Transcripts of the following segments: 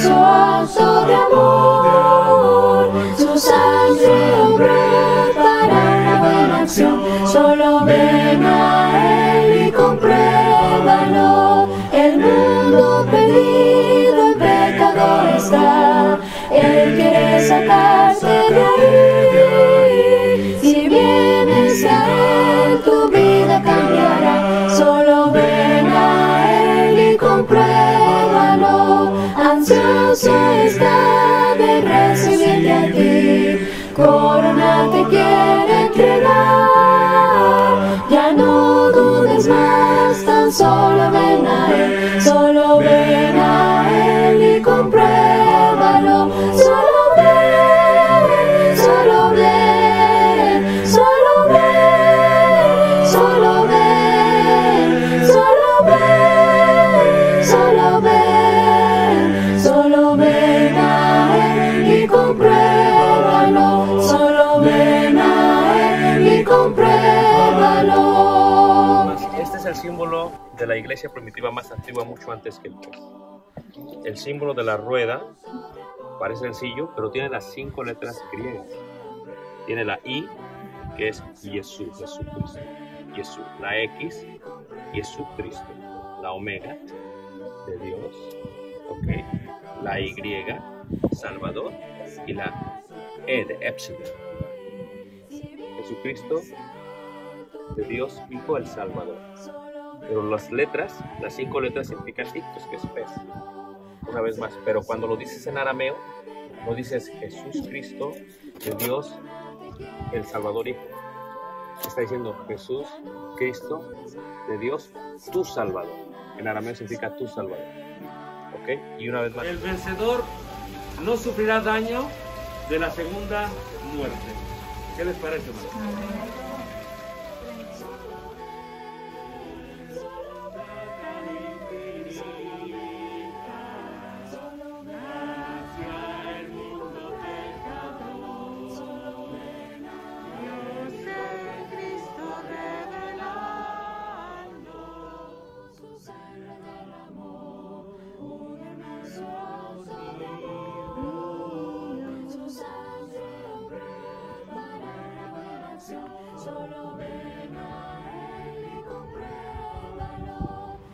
su acto de amor, su sangre para una buena acción. Solo ven a Él y compruébalo. El mundo perdido en pecado está. Él quiere sacarte de ahí. Si vienes a Él, tu vida cambiará. Solo ven a Él y compruébalo. Ansioso está de recibirte a ti. Corona te quiere entregar. Ya no dudes más, tan solo ven a Él. Solo ven a Él y compruébalo. Solo ven, solo ven, solo ven, solo ven, solo ven, solo ven, solo ven a Él y compruébalo. Solo ven a Él y compruébalo. Este es el símbolo de la iglesia primitiva más antigua, mucho antes que el pez. El símbolo de la rueda parece sencillo, pero tiene las 5 letras griegas. Tiene la I, que es Jesús, Jesucristo. Jesús. La X, Jesucristo. La omega, de Dios. Ok. La Y, Salvador. Y la E de Epsilon. Jesucristo, de Dios, Hijo, el Salvador. Pero las letras, las 5 letras significan ictus, que es pez. Una vez más, pero cuando lo dices en arameo, no dices Jesús Cristo, de Dios, el Salvador Hijo. Está diciendo Jesús Cristo, de Dios, tu Salvador. En arameo significa tu Salvador. ¿Ok? Y una vez más. El vencedor no sufrirá daño de la segunda muerte. ¿Qué les parece, hermano?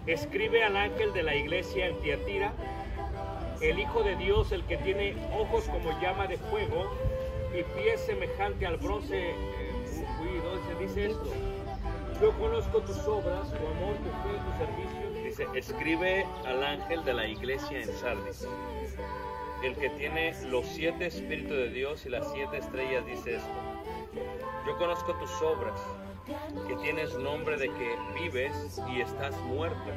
Escribe al ángel de la iglesia en Tiatira, el Hijo de Dios, el que tiene ojos como llama de fuego y pies semejante al bronce pulido, se dice esto: yo conozco tus obras, tu amor, tu fe y tu servicio. Dice, escribe al ángel de la iglesia en Sardis, el que tiene los 7 espíritus de Dios y las 7 estrellas, dice esto: yo conozco tus obras, que tienes nombre de que vives y estás muerto.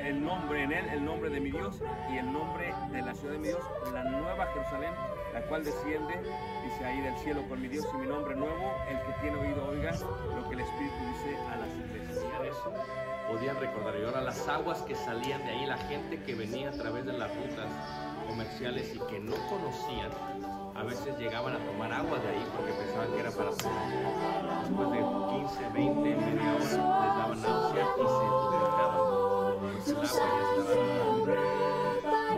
El nombre en él, el nombre de mi Dios y el nombre de la ciudad de mi Dios, la nueva Jerusalén, la cual desciende, dice ahí, del cielo con mi Dios y mi nombre nuevo. El que tiene oído oiga lo que el Espíritu dice a las iglesias. Eso podían recordar. Y ahora las aguas que salían de ahí, la gente que venía a través de las rutas comerciales y que no conocían, a veces llegaban a tomar agua de ahí porque pensaban que era para tomar. Después de 15, 20, media hora les daban náusea y se vomitaban.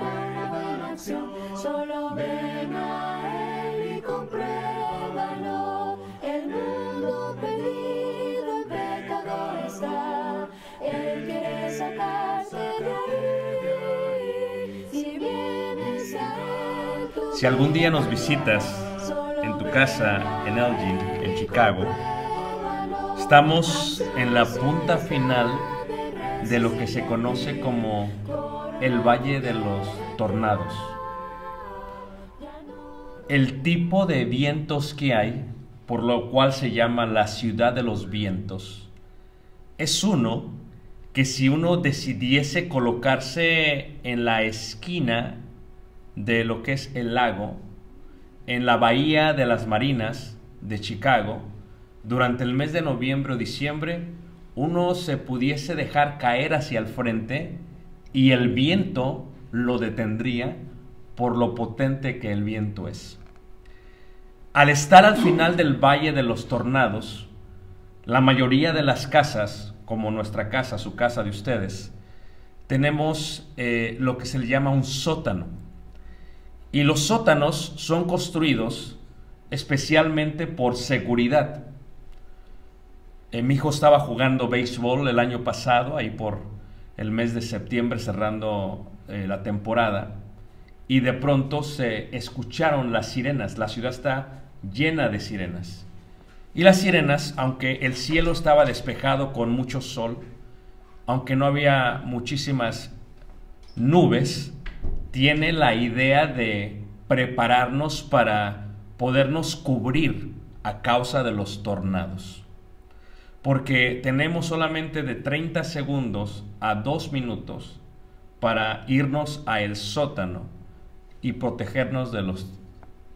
El agua ya estaba. Solo ven a Él y compruébalo. El mundo perdido en pecado está. Él quiere sacarte de ahí. Si vienes a Él, Si algún día nos visitas en tu casa en Elgin, en Chicago, estamos en la punta final de lo que se conoce como el Valle de los Tornados. El tipo de vientos que hay, por lo cual se llama la ciudad de los vientos, es uno que si uno decidiese colocarse en la esquina de lo que es el lago, en la bahía de las Marinas de Chicago, durante el mes de noviembre o diciembre, uno se pudiese dejar caer hacia el frente y el viento lo detendría por lo potente que el viento es. Al estar al final del Valle de los Tornados, la mayoría de las casas, como nuestra casa, su casa de ustedes, tenemos lo que se le llama un sótano. Y los sótanos son construidos especialmente por seguridad. Mi hijo estaba jugando béisbol el año pasado, ahí por el mes de septiembre, cerrando la temporada, y de pronto se escucharon las sirenas. La ciudad está llena de sirenas. Y las sirenas, aunque el cielo estaba despejado con mucho sol, aunque no había muchísimas nubes, tiene la idea de prepararnos para podernos cubrir a causa de los tornados. Porque tenemos solamente de 30 segundos a 2 minutos para irnos a el sótano y protegernos de los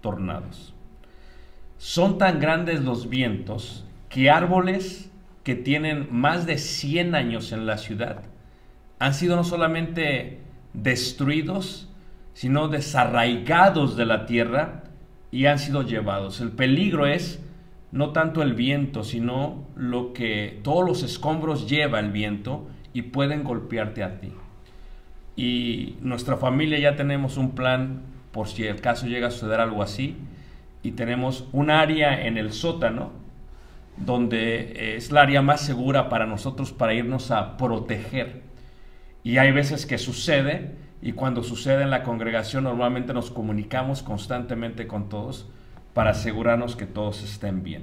tornados. Son tan grandes los vientos que árboles que tienen más de 100 años en la ciudad han sido no solamente destruidos, sino desarraigados de la tierra y han sido llevados. El peligro es no tanto el viento, sino lo que todos los escombros lleva el viento y pueden golpearte a ti. Y nuestra familia ya tenemos un plan por si el caso llega a suceder algo así, y tenemos un área en el sótano donde es la área más segura para nosotros para irnos a proteger. Y hay veces que sucede, y cuando sucede en la congregación normalmente nos comunicamos constantemente con todos para asegurarnos que todos estén bien.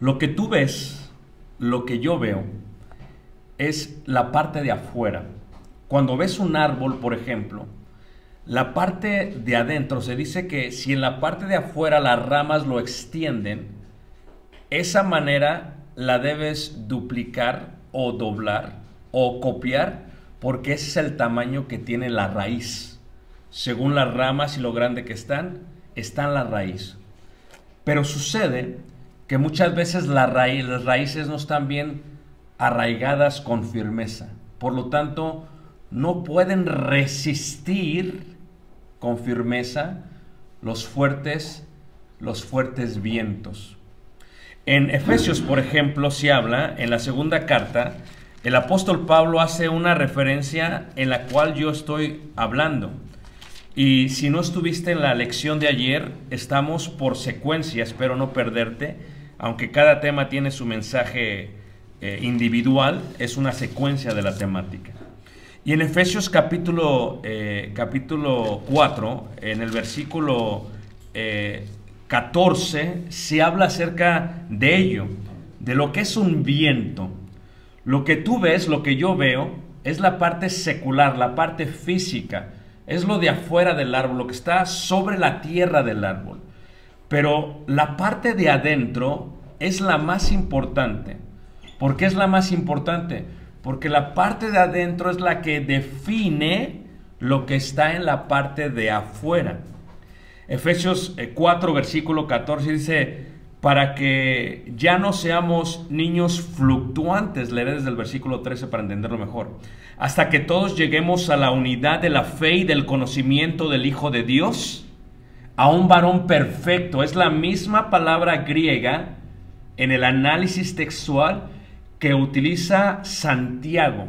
Lo que tú ves, lo que yo veo, es la parte de afuera. Cuando ves un árbol, por ejemplo, la parte de adentro, se dice que si en la parte de afuera las ramas lo extienden, esa manera la debes duplicar o doblar o copiar, porque ese es el tamaño que tiene la raíz. Según las ramas y lo grande que están la raíz. Pero sucede que muchas veces las raíces no están bien arraigadas con firmeza. Por lo tanto, no pueden resistir con firmeza los fuertes vientos. En Efesios, por ejemplo, se habla, en la segunda carta, el apóstol Pablo hace una referencia en la cual yo estoy hablando. Y si no estuviste en la lección de ayer, estamos por secuencia, espero no perderte, aunque cada tema tiene su mensaje individual, es una secuencia de la temática. Y en Efesios capítulo 4, en el versículo 14, se habla acerca de ello, de lo que es un viento. Lo que tú ves, lo que yo veo, es la parte secular, la parte física, es lo de afuera del árbol, lo que está sobre la tierra del árbol. Pero la parte de adentro es la más importante. ¿Por qué es la más importante? Porque la parte de adentro es la que define lo que está en la parte de afuera. Efesios 4, versículo 14 dice, para que ya no seamos niños fluctuantes, leeré desde el versículo 13 para entenderlo mejor, hasta que todos lleguemos a la unidad de la fe y del conocimiento del Hijo de Dios, a un varón perfecto. Es la misma palabra griega en el análisis textual que utiliza Santiago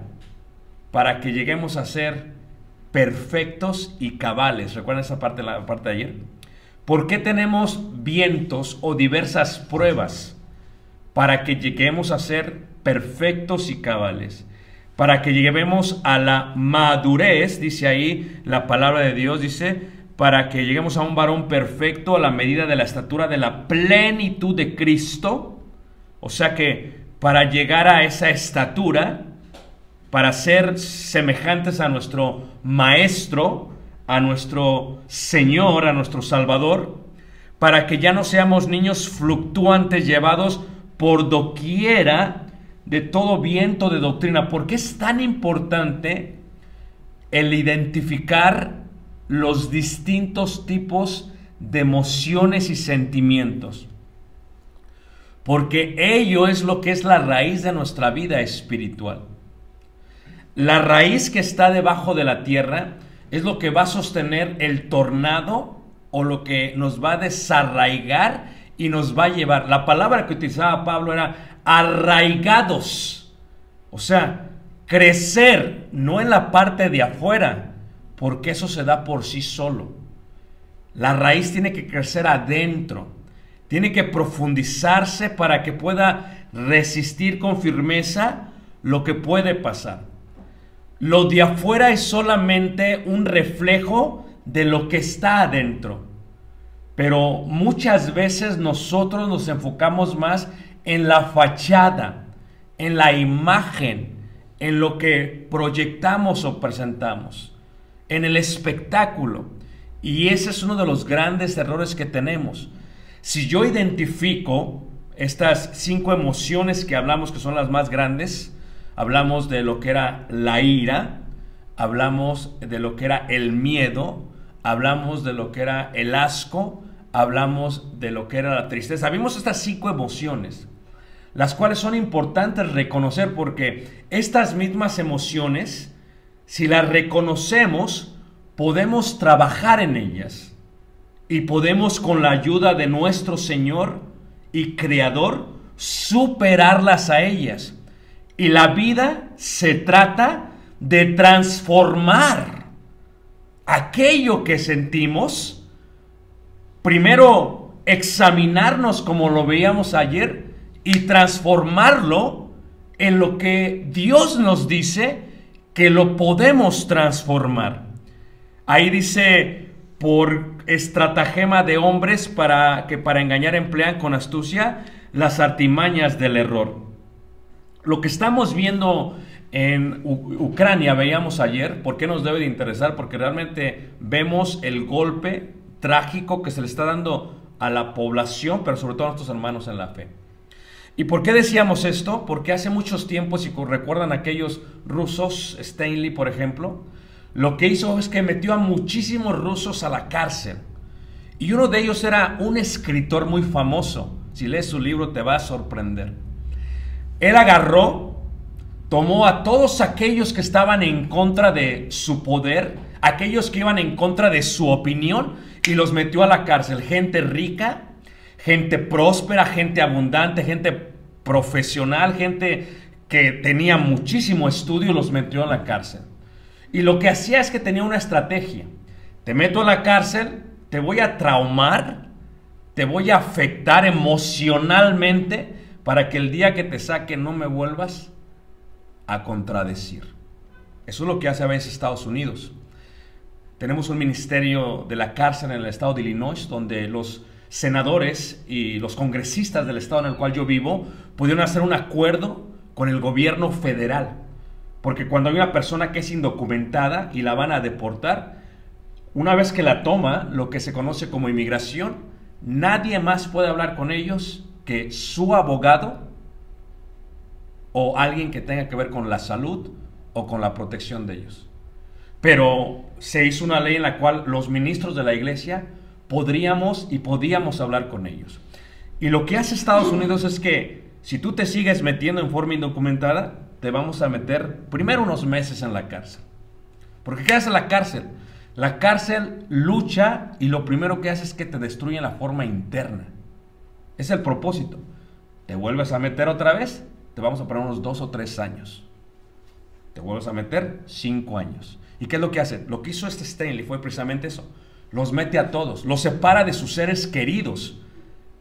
para que lleguemos a ser perfectos y cabales. ¿Recuerdan esa parte, la parte de ayer? ¿Por qué tenemos vientos o diversas pruebas? Para que lleguemos a ser perfectos y cabales. Para que lleguemos a la madurez, dice ahí la palabra de Dios, dice, para que lleguemos a un varón perfecto a la medida de la estatura de la plenitud de Cristo. O sea que para llegar a esa estatura, para ser semejantes a nuestro Maestro, a nuestro Señor, a nuestro Salvador, para que ya no seamos niños fluctuantes llevados por doquiera de todo viento de doctrina. ¿Por qué es tan importante el identificar los distintos tipos de emociones y sentimientos? Porque ello es lo que es la raíz de nuestra vida espiritual. La raíz que está debajo de la tierra es lo que va a sostener el tornado o lo que nos va a desarraigar y nos va a llevar. La palabra que utilizaba Pablo era arraigados. O sea, crecer, no en la parte de afuera, porque eso se da por sí solo. La raíz tiene que crecer adentro, tiene que profundizarse para que pueda resistir con firmeza lo que puede pasar. Lo de afuera es solamente un reflejo de lo que está adentro. Pero muchas veces nosotros nos enfocamos más en la fachada, en la imagen, en lo que proyectamos o presentamos, en el espectáculo. Y ese es uno de los grandes errores que tenemos. Si yo identifico estas 5 emociones que hablamos, que son las más grandes, hablamos de lo que era la ira, hablamos de lo que era el miedo, hablamos de lo que era el asco, hablamos de lo que era la tristeza. Vimos estas 5 emociones, las cuales son importantes reconocer, porque estas mismas emociones, si las reconocemos, podemos trabajar en ellas y podemos, con la ayuda de nuestro Señor y Creador, superarlas a ellas. Y la vida se trata de transformar aquello que sentimos. Primero, examinarnos como lo veíamos ayer y transformarlo en lo que Dios nos dice que lo podemos transformar. Ahí dice, por estratagema de hombres para engañar emplean con astucia las artimañas del error. Lo que estamos viendo en Ucrania, veíamos ayer, ¿por qué nos debe de interesar? Porque realmente vemos el golpe trágico que se le está dando a la población, pero sobre todo a nuestros hermanos en la fe. ¿Y por qué decíamos esto? Porque hace muchos tiempos, si recuerdan aquellos rusos, Stanley por ejemplo, lo que hizo es que metió a muchísimos rusos a la cárcel. Y uno de ellos era un escritor muy famoso. Si lees su libro te va a sorprender. Él agarró, tomó a todos aquellos que estaban en contra de su poder, aquellos que iban en contra de su opinión, y los metió a la cárcel. Gente rica, gente próspera, gente abundante, gente profesional, gente que tenía muchísimo estudio, los metió a la cárcel. Y lo que hacía es que tenía una estrategia. Te meto a la cárcel, te voy a traumar, te voy a afectar emocionalmente, para que el día que te saque no me vuelvas a contradecir. Eso es lo que hace a veces Estados Unidos. Tenemos un ministerio de la cárcel en el estado de Illinois, donde los senadores y los congresistas del estado en el cual yo vivo pudieron hacer un acuerdo con el gobierno federal. Porque cuando hay una persona que es indocumentada y la van a deportar, una vez que la toma, lo que se conoce como inmigración, nadie más puede hablar con ellos que su abogado o alguien que tenga que ver con la salud o con la protección de ellos. Pero se hizo una ley en la cual los ministros de la iglesia podíamos hablar con ellos. Y lo que hace Estados Unidos es que si tú te sigues metiendo en forma indocumentada, te vamos a meter primero unos meses en la cárcel. Porque ¿qué hace la cárcel? La cárcel lucha y lo primero que hace es que te destruye la forma interna. Es el propósito. Te vuelves a meter otra vez, te vamos a poner unos 2 o 3 años. Te vuelves a meter 5 años. ¿Y qué es lo que hace? Lo que hizo este Stanley fue precisamente eso. Los mete a todos, los separa de sus seres queridos.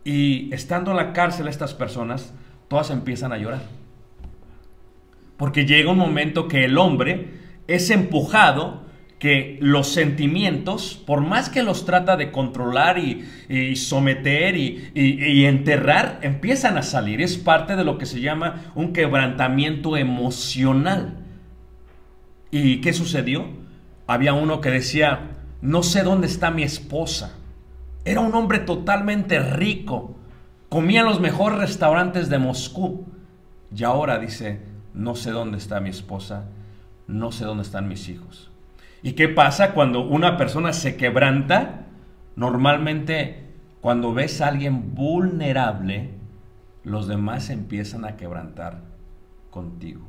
Y estando en la cárcel estas personas, todas empiezan a llorar. Porque llega un momento que el hombre es empujado, que los sentimientos, por más que los trata de controlar y someter y enterrar, empiezan a salir. Es parte de lo que se llama un quebrantamiento emocional. ¿Y qué sucedió? Había uno que decía, no sé dónde está mi esposa. Era un hombre totalmente rico, comía en los mejores restaurantes de Moscú. Y ahora dice, no sé dónde está mi esposa, no sé dónde están mis hijos. ¿Y qué pasa cuando una persona se quebranta? Normalmente, cuando ves a alguien vulnerable, los demás empiezan a quebrantar contigo.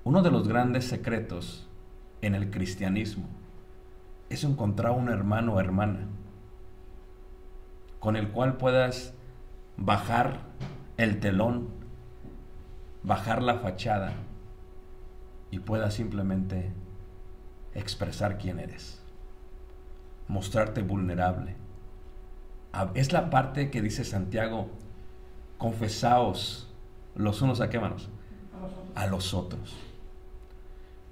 Uno de los grandes secretos en el cristianismo es encontrar un hermano o hermana con el cual puedas bajar el telón, bajar la fachada y puedas simplemente expresar quién eres, mostrarte vulnerable. Es la parte que dice Santiago: confesaos los unos a qué, manos, a los otros.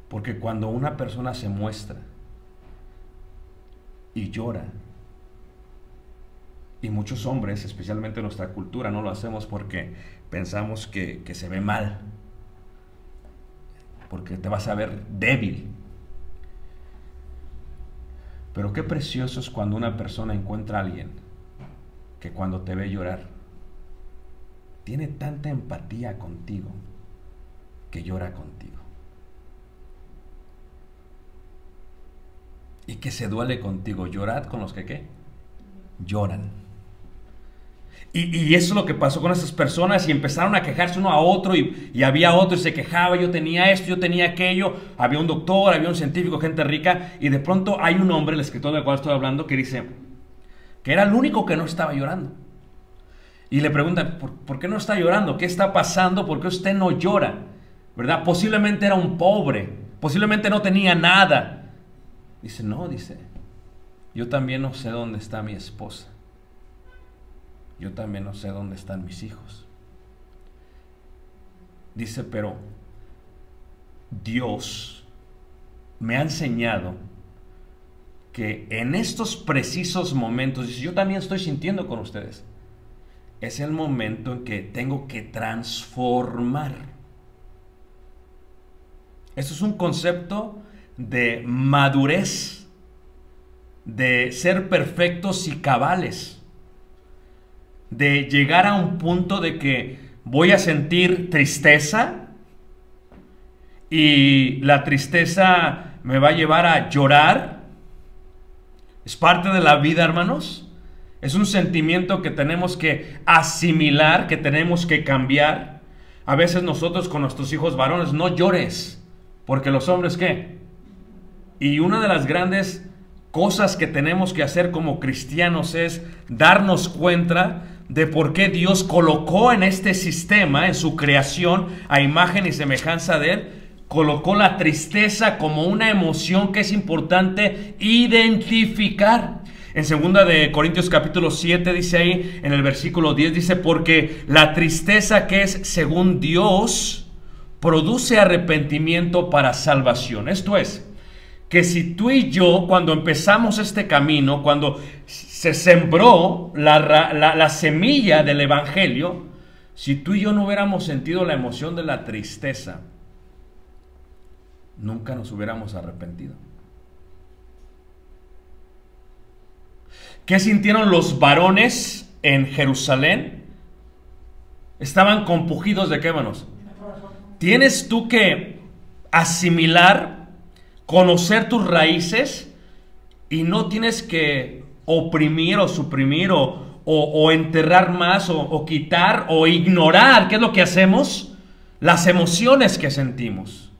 Porque cuando una persona se muestra y llora, y muchos hombres, especialmente en nuestra cultura, no lo hacemos porque pensamos que se ve mal, porque te vas a ver débil. Pero qué precioso es cuando una persona encuentra a alguien que cuando te ve llorar tiene tanta empatía contigo que llora contigo, y que se duele contigo. Llorad con los que ¿qué? Lloran. Y eso es lo que pasó con esas personas, y empezaron a quejarse uno a otro, y había otro y se quejaba: yo tenía esto, yo tenía aquello. Había un doctor, había un científico, gente rica, y de pronto hay un hombre, el escritor del cual estoy hablando, que dice que era el único que no estaba llorando. Y le preguntan: ¿por qué no está llorando? ¿Qué está pasando? ¿Por qué usted no llora? ¿Verdad? Posiblemente era un pobre, posiblemente no tenía nada. Dice: no, yo también no sé dónde está mi esposa. Yo también no sé dónde están mis hijos. Dice: pero Dios me ha enseñado que en estos precisos momentos, dice, yo también estoy sintiendo con ustedes, es el momento en que tengo que transformar. Esto es un concepto de madurez, de ser perfectos y cabales, de llegar a un punto de que voy a sentir tristeza, y la tristeza me va a llevar a llorar. Es parte de la vida, hermanos. Es un sentimiento que tenemos que asimilar, que tenemos que cambiar. A veces nosotros con nuestros hijos varones: no llores, porque los hombres ¿qué? Y una de las grandes cosas que tenemos que hacer como cristianos es darnos cuenta de por qué Dios colocó en este sistema, en su creación, a imagen y semejanza de Él, colocó la tristeza como una emoción que es importante identificar. En 2 de Corintios capítulo 7 dice ahí, en el versículo 10, dice: porque la tristeza que es según Dios produce arrepentimiento para salvación. Esto es, que si tú y yo, cuando empezamos este camino, cuando se sembró la semilla del evangelio, si tú y yo no hubiéramos sentido la emoción de la tristeza, nunca nos hubiéramos arrepentido. ¿Qué sintieron los varones en Jerusalén? Estaban compungidos ¿de qué, hermanos? Tienes tú que asimilar, conocer tus raíces, y no tienes que oprimir o suprimir o enterrar más o quitar o ignorar. ¿Qué es lo que hacemos? Las emociones que sentimos.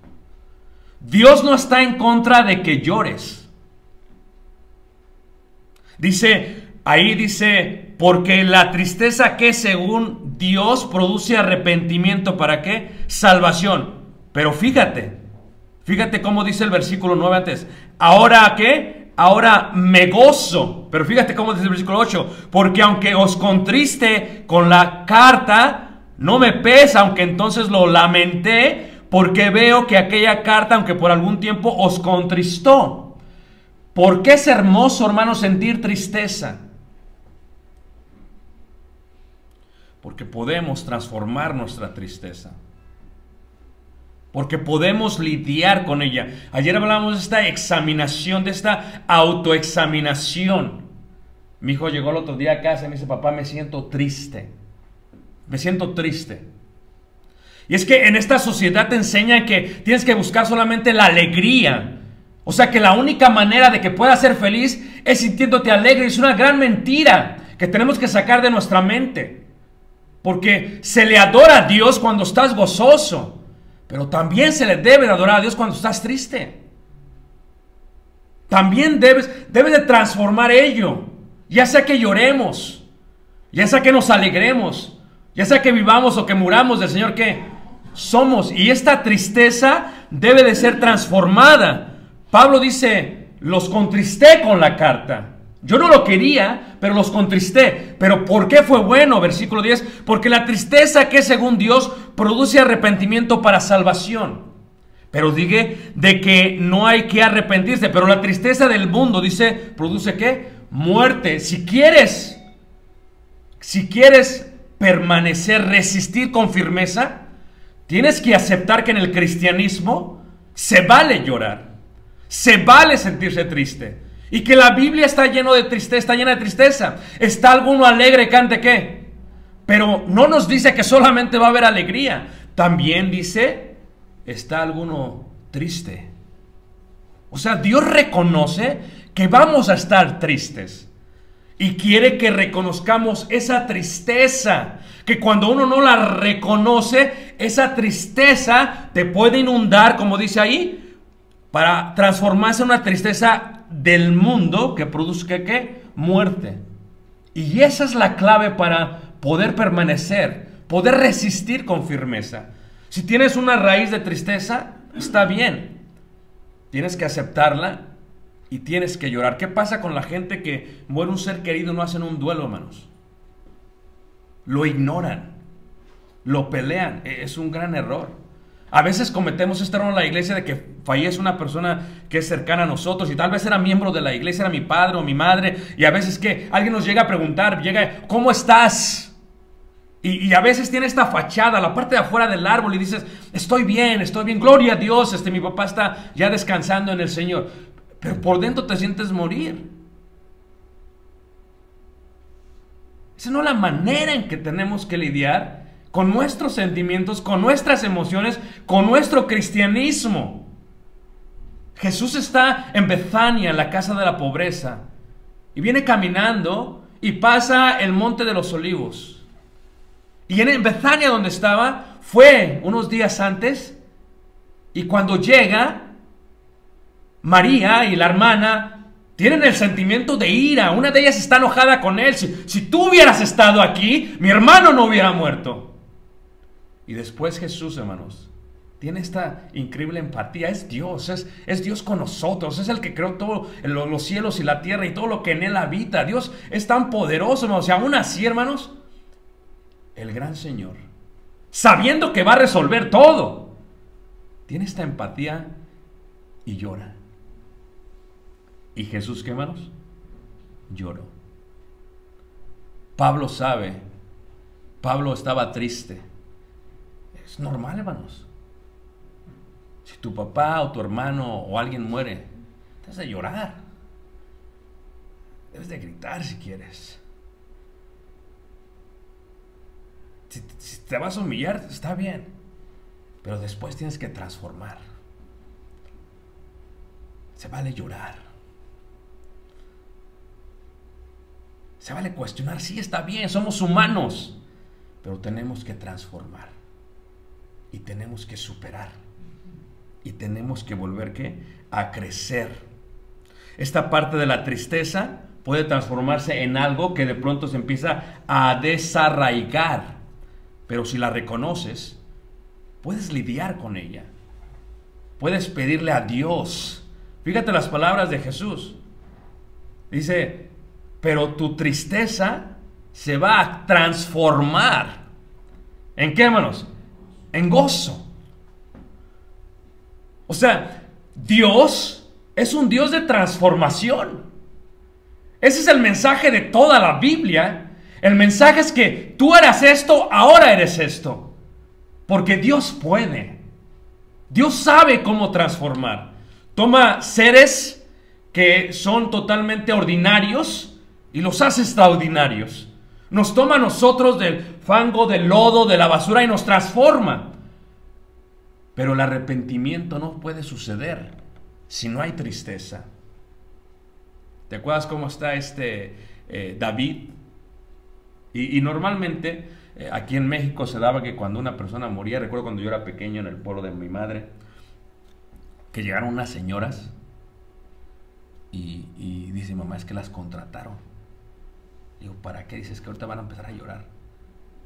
Dios no está en contra de que llores. Ahí dice, porque la tristeza que según Dios produce arrepentimiento, ¿para qué? Salvación. Pero fíjate cómo dice el versículo 9 antes. ¿Ahora qué? Ahora me gozo. Pero fíjate cómo dice el versículo 8. Porque aunque os contriste con la carta, no me pesa, aunque entonces lo lamenté, porque veo que aquella carta, aunque por algún tiempo os contristó. ¿Por qué es hermoso, hermano, sentir tristeza? Porque podemos transformar nuestra tristeza. Porque podemos lidiar con ella. Ayer hablábamos de esta examinación, de esta autoexaminación. Mi hijo llegó el otro día a casa y me dice: papá, me siento triste. Me siento triste. Y es que en esta sociedad te enseñan que tienes que buscar solamente la alegría. O sea, que la única manera de que puedas ser feliz es sintiéndote alegre. Es una gran mentira que tenemos que sacar de nuestra mente. Porque se le adora a Dios cuando estás gozoso, pero también se le debe de adorar a Dios cuando estás triste. También debes de transformar ello. Ya sea que lloremos, ya sea que nos alegremos, ya sea que vivamos o que muramos, del Señor que somos. Y esta tristeza debe de ser transformada. Pablo dice, los contristé con la carta. Yo no lo quería, pero los contristé. ¿Pero por qué fue bueno? Versículo 10. Porque la tristeza que según Dios produce arrepentimiento para salvación. Pero dije de que no hay que arrepentirse. Pero la tristeza del mundo, dice, produce ¿qué? Muerte. Si quieres permanecer, resistir con firmeza, tienes que aceptar que en el cristianismo se vale llorar, se vale sentirse triste, y que la Biblia está llena de tristeza. ¿Está alguno alegre, cante qué? Pero no nos dice que solamente va a haber alegría, también dice, ¿está alguno triste? O sea, Dios reconoce que vamos a estar tristes. Y quiere que reconozcamos esa tristeza, que cuando uno no la reconoce, esa tristeza te puede inundar, como dice ahí, para transformarse en una tristeza del mundo que produzca ¿qué? Muerte. Y esa es la clave para poder permanecer, poder resistir con firmeza. Si tienes una raíz de tristeza, está bien. Tienes que aceptarla. Y tienes que llorar. ¿Qué pasa con la gente que muere un ser querido y no hacen un duelo, hermanos? Lo ignoran, lo pelean. Es un gran error. A veces cometemos este error en la iglesia de que fallece una persona que es cercana a nosotros y tal vez era miembro de la iglesia, era mi padre o mi madre, y a veces que alguien nos llega a preguntar, ¿cómo estás? Y a veces tiene esta fachada, la parte de afuera del árbol, y dices, estoy bien, gloria a Dios, mi papá está ya descansando en el Señor. Pero por dentro te sientes morir. Esa no es la manera en que tenemos que lidiar con nuestros sentimientos, con nuestras emociones, con nuestro cristianismo. Jesús está en Betania, en la casa de la pobreza, y viene caminando y pasa el monte de los olivos. Y en Betania, donde estaba, fue unos días antes, y cuando llega, María y la hermana tienen el sentimiento de ira. Una de ellas está enojada con él. Si tú hubieras estado aquí, mi hermano no hubiera muerto. Y después Jesús, hermanos, tiene esta increíble empatía. Es Dios, es Dios con nosotros. Es el que creó todos los cielos y la tierra y todo lo que en él habita. Dios es tan poderoso, hermanos. Y aún así, hermanos, el gran Señor, sabiendo que va a resolver todo, tiene esta empatía y llora. ¿Y Jesús qué, hermanos? Lloró. Pablo sabe. Pablo estaba triste. Es normal, hermanos. Si tu papá o tu hermano o alguien muere, debes de llorar. Debes de gritar si quieres. Si te vas a humillar, está bien. Pero después tienes que transformar. Se vale llorar. Se vale cuestionar, sí, está bien, somos humanos, pero tenemos que transformar y tenemos que superar y tenemos que volver ¿qué? A crecer. Esta parte de la tristeza puede transformarse en algo que de pronto se empieza a desarraigar, pero si la reconoces, puedes lidiar con ella, puedes pedirle a Dios. Fíjate las palabras de Jesús, dice, pero tu tristeza se va a transformar. ¿En qué, hermanos? En gozo. O sea, Dios es un Dios de transformación. Ese es el mensaje de toda la Biblia. El mensaje es que tú eras esto, ahora eres esto. Porque Dios puede. Dios sabe cómo transformar. Toma seres que son totalmente ordinarios y los hace extraordinarios. Nos toma a nosotros del fango, del lodo, de la basura y nos transforma. Pero el arrepentimiento no puede suceder si no hay tristeza. ¿Te acuerdas cómo está David? Y normalmente aquí en México se daba que cuando una persona moría, recuerdo cuando yo era pequeño en el pueblo de mi madre, que llegaron unas señoras y dice, mamá, es que las contrataron. Digo, ¿para qué? Dices que ahorita van a empezar a llorar.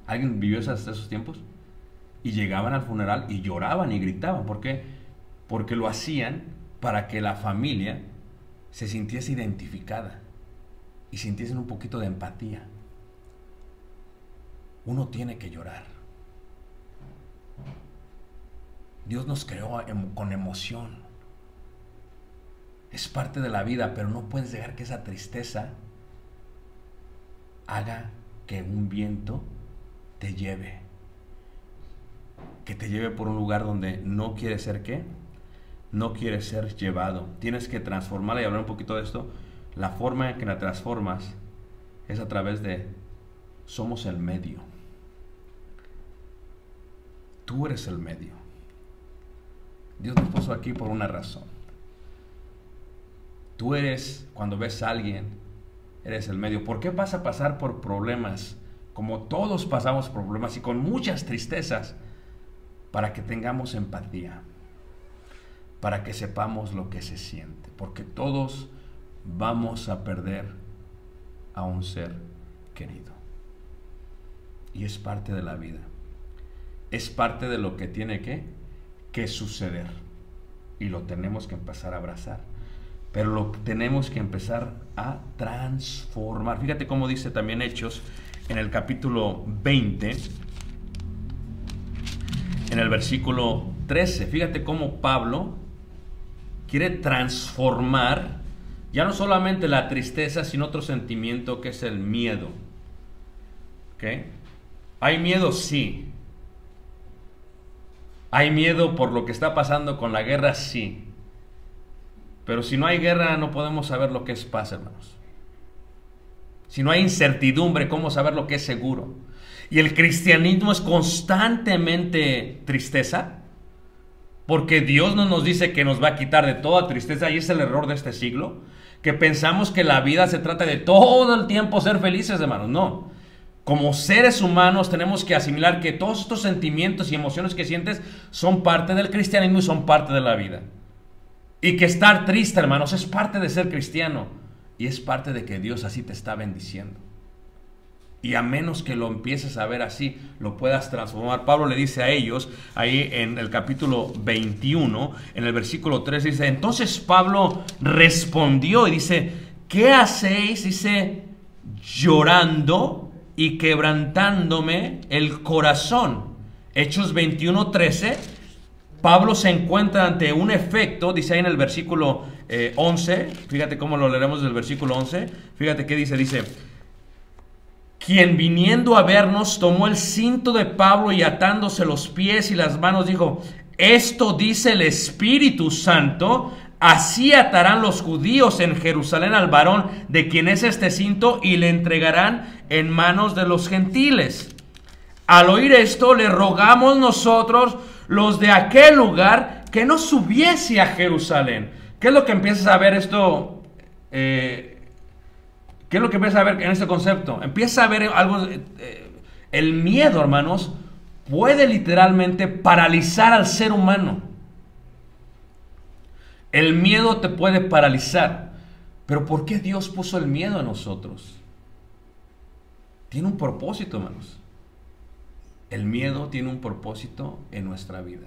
¿Alguien vivió esos tiempos? Y llegaban al funeral y lloraban y gritaban. ¿Por qué? porque lo hacían para que la familia se sintiese identificada y sintiesen un poquito de empatía. Uno tiene que llorar. Dios nos creó con emoción. Es parte de la vida, pero no puedes dejar que esa tristeza haga que un viento te lleve. Que te lleve por un lugar donde no quieres ser, ¿qué? No quieres ser llevado. Tienes que transformarla, y hablar un poquito de esto. La forma en que la transformas es a través de somos el medio. Tú eres el medio. Dios nos puso aquí por una razón. Tú eres, cuando ves a alguien, eres el medio. ¿Por qué vas a pasar por problemas? Como todos pasamos por problemas y con muchas tristezas, para que tengamos empatía, para que sepamos lo que se siente, porque todos vamos a perder a un ser querido. Y es parte de la vida. Es parte de lo que tiene que suceder. Y lo tenemos que empezar a abrazar. Pero lo tenemos que empezar a transformar. Fíjate cómo dice también Hechos en el capítulo 20, en el versículo 13. Fíjate cómo Pablo quiere transformar ya no solamente la tristeza, sino otro sentimiento que es el miedo. ¿Ok? ¿Hay miedo? Sí. ¿Hay miedo por lo que está pasando con la guerra? Sí. Pero si no hay guerra, no podemos saber lo que es paz, hermanos. Si no hay incertidumbre, ¿cómo saber lo que es seguro? Y el cristianismo es constantemente tristeza, porque Dios no nos dice que nos va a quitar de toda tristeza, y es el error de este siglo, que pensamos que la vida se trata de todo el tiempo ser felices, hermanos. No. Como seres humanos tenemos que asimilar que todos estos sentimientos y emociones que sientes son parte del cristianismo y son parte de la vida. Y que estar triste, hermanos, es parte de ser cristiano. Y es parte de que Dios así te está bendiciendo. Y a menos que lo empieces a ver así, lo puedas transformar. Pablo le dice a ellos, ahí en el capítulo 21, en el versículo 3, dice: entonces Pablo respondió y dice: ¿qué hacéis? Dice: llorando y quebrantándome el corazón. Hechos 21:13. Pablo se encuentra ante un efecto, dice ahí en el versículo 11, fíjate cómo lo leeremos del versículo 11, fíjate qué dice, quien viniendo a vernos tomó el cinto de Pablo y atándose los pies y las manos dijo: esto dice el Espíritu Santo, así atarán los judíos en Jerusalén al varón de quien es este cinto y le entregarán en manos de los gentiles. Al oír esto le rogamos nosotros, los de aquel lugar, que no subiese a Jerusalén. ¿Qué es lo que empiezas a ver esto? ¿Qué es lo que empiezas a ver en este concepto? Empieza a ver algo. El miedo, hermanos, puede literalmente paralizar al ser humano. El miedo te puede paralizar. Pero ¿por qué Dios puso el miedo en nosotros? Tiene un propósito, hermanos. El miedo tiene un propósito en nuestra vida.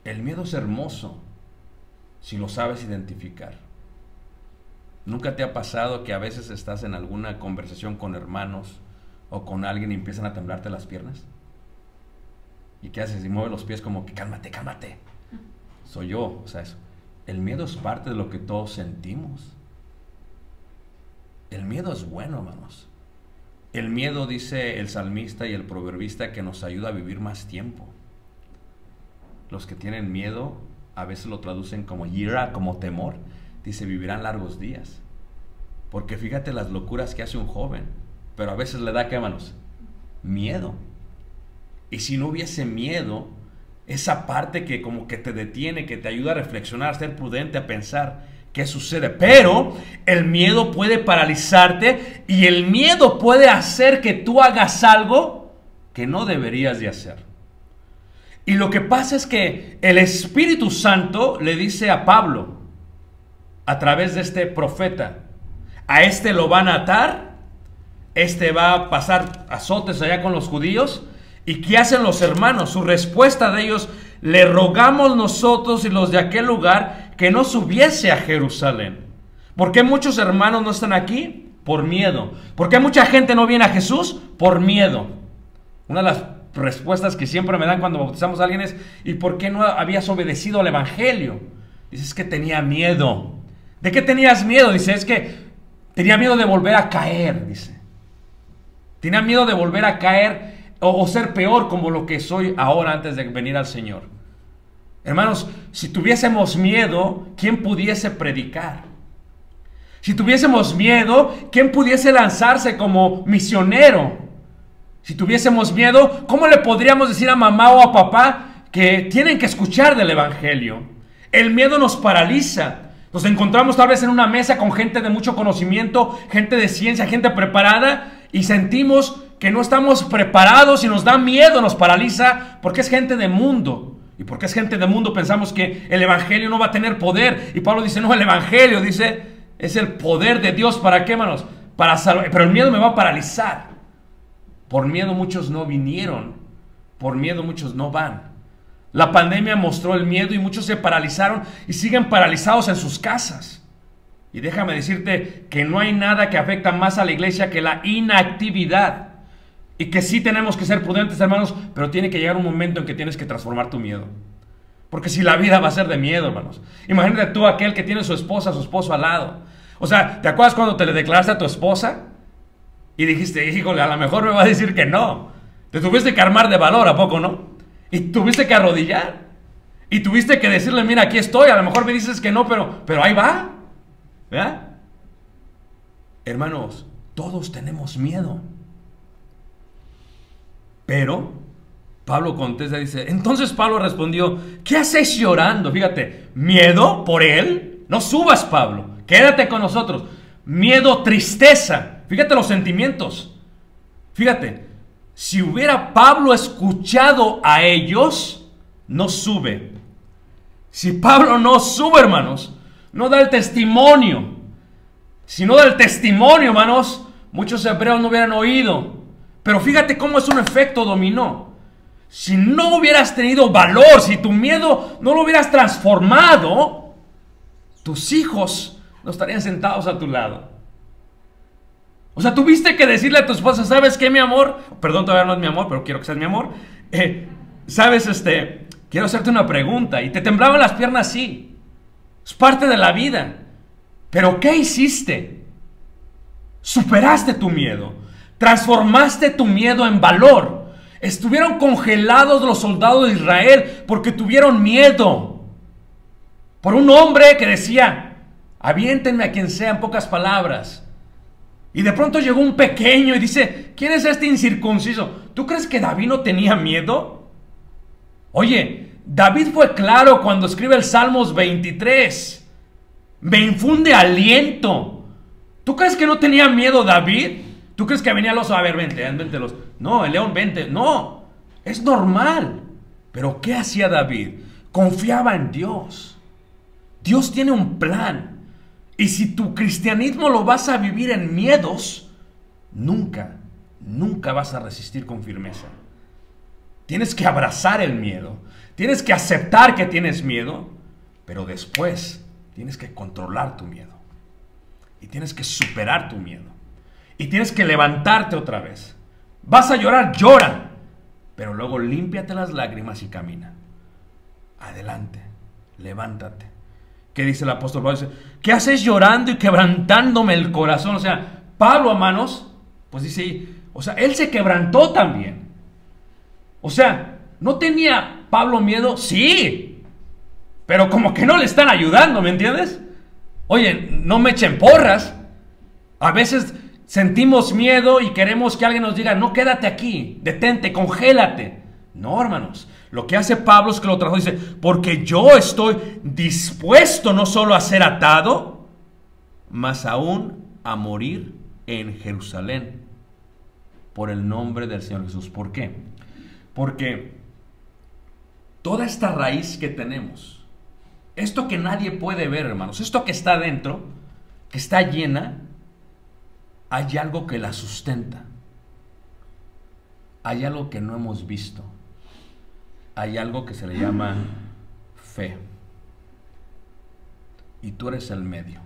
El miedo es hermoso si lo sabes identificar. ¿Nunca te ha pasado que a veces estás en alguna conversación con hermanos o con alguien y empiezan a temblarte las piernas? ¿Y qué haces? Y mueves los pies como que cálmate, cálmate. Soy yo, o sea, eso. El miedo es parte de lo que todos sentimos. El miedo es bueno, hermanos. El miedo, dice el salmista y el proverbista, que nos ayuda a vivir más tiempo. Los que tienen miedo a veces lo traducen como yira, como temor. Dice: vivirán largos días. Porque fíjate las locuras que hace un joven, pero a veces le da, ¿qué, hermanos? Miedo. Y si no hubiese miedo, esa parte que como que te detiene, que te ayuda a reflexionar, a ser prudente, a pensar qué sucede. Pero el miedo puede paralizarte y el miedo puede hacer que tú hagas algo que no deberías de hacer. Y lo que pasa es que el Espíritu Santo le dice a Pablo, a través de este profeta: a este lo van a atar, este va a pasar azotes allá con los judíos. ¿Y qué hacen los hermanos? Su respuesta de ellos: le rogamos nosotros y los de aquel lugar que no subiese a Jerusalén. ¿Por qué muchos hermanos no están aquí? Por miedo. ¿Por qué mucha gente no viene a Jesús? Por miedo. Una de las respuestas que siempre me dan cuando bautizamos a alguien es: ¿y por qué no habías obedecido al evangelio? Dices que tenía miedo. ¿De qué tenías miedo? Dice, es que tenía miedo de volver a caer, dice. Tenía miedo de volver a caer o ser peor como lo que soy ahora antes de venir al Señor. Hermanos, si tuviésemos miedo, ¿quién pudiese predicar? Si tuviésemos miedo, ¿quién pudiese lanzarse como misionero? Si tuviésemos miedo, ¿cómo le podríamos decir a mamá o a papá que tienen que escuchar del evangelio? El miedo nos paraliza. Nos encontramos tal vez en una mesa con gente de mucho conocimiento, gente de ciencia, gente preparada, y sentimos que no estamos preparados y nos da miedo, nos paraliza, porque es gente de mundo. Y porque es gente de mundo pensamos que el evangelio no va a tener poder. Y Pablo dice, no, el evangelio, dice, es el poder de Dios. ¿Para qué, hermanos? Para salvar. Pero el miedo me va a paralizar. Por miedo muchos no vinieron. Por miedo muchos no van. La pandemia mostró el miedo y muchos se paralizaron y siguen paralizados en sus casas. Y déjame decirte que no hay nada que afecta más a la iglesia que la inactividad. Y que sí tenemos que ser prudentes, hermanos, pero tiene que llegar un momento en que tienes que transformar tu miedo. Porque si la vida va a ser de miedo, hermanos. Imagínate tú aquel que tiene su esposa, su esposo al lado. O sea, ¿te acuerdas cuando te le declaraste a tu esposa? Y dijiste, híjole, a lo mejor me va a decir que no. Te tuviste que armar de valor, ¿a poco no? Y tuviste que arrodillar. Y tuviste que decirle, mira, aquí estoy. A lo mejor me dices que no, pero ahí va. ¿Verdad? Hermanos, todos tenemos miedo. Pero Pablo contesta, dice, entonces Pablo respondió, ¿qué hacéis llorando? Fíjate, miedo por él. No subas, Pablo. Quédate con nosotros. Miedo, tristeza. Fíjate los sentimientos. Fíjate, si hubiera Pablo escuchado a ellos, no sube. Si Pablo no sube, hermanos, no da el testimonio. Si no da el testimonio, hermanos, muchos hebreos no hubieran oído. Pero fíjate cómo es un efecto dominó. Si no hubieras tenido valor, si tu miedo no lo hubieras transformado, tus hijos no estarían sentados a tu lado. O sea, tuviste que decirle a tu esposa, ¿sabes qué, mi amor? Perdón, todavía no es mi amor, pero quiero que seas mi amor. ¿Sabes? Quiero hacerte una pregunta. Y te temblaban las piernas, sí. Es parte de la vida. Pero ¿qué hiciste? Superaste tu miedo. Transformaste tu miedo en valor. Estuvieron congelados los soldados de Israel porque tuvieron miedo. Por un hombre que decía, aviéntenme a quien sea, en pocas palabras. Y de pronto llegó un pequeño y dice, ¿quién es este incircunciso? ¿Tú crees que David no tenía miedo? Oye, David fue claro cuando escribe el Salmos 23. Me infunde aliento. ¿Tú crees que no tenía miedo David? ¿Tú crees que venía el oso? A ver, vente los. No, el león, vente. No, es normal. Pero ¿qué hacía David? Confiaba en Dios. Dios tiene un plan. Y si tu cristianismo lo vas a vivir en miedos, nunca vas a resistir con firmeza. Tienes que abrazar el miedo. Tienes que aceptar que tienes miedo. Pero después tienes que controlar tu miedo. Y tienes que superar tu miedo. Y tienes que levantarte otra vez. Vas a llorar, llora. Pero luego límpiate las lágrimas y camina. Adelante, levántate. ¿Qué dice el apóstol Pablo? Dice, ¿qué haces llorando y quebrantándome el corazón? O sea, Pablo, hermanos, pues dice, o sea, él se quebrantó también. O sea, ¿no tenía Pablo miedo? Sí. Pero como que no le están ayudando, ¿me entiendes? Oye, no me echen porras. A veces sentimos miedo y queremos que alguien nos diga, no, quédate aquí, detente, congélate. No, hermanos, lo que hace Pablo es que lo trajo, dice, porque yo estoy dispuesto no solo a ser atado, mas aún a morir en Jerusalén por el nombre del Señor Jesús. ¿Por qué? Porque toda esta raíz que tenemos, esto que nadie puede ver, hermanos, esto que está dentro, que está llena, hay algo que la sustenta. Hay algo que no hemos visto. hay algo que se le llama fe. Y tú eres el medio.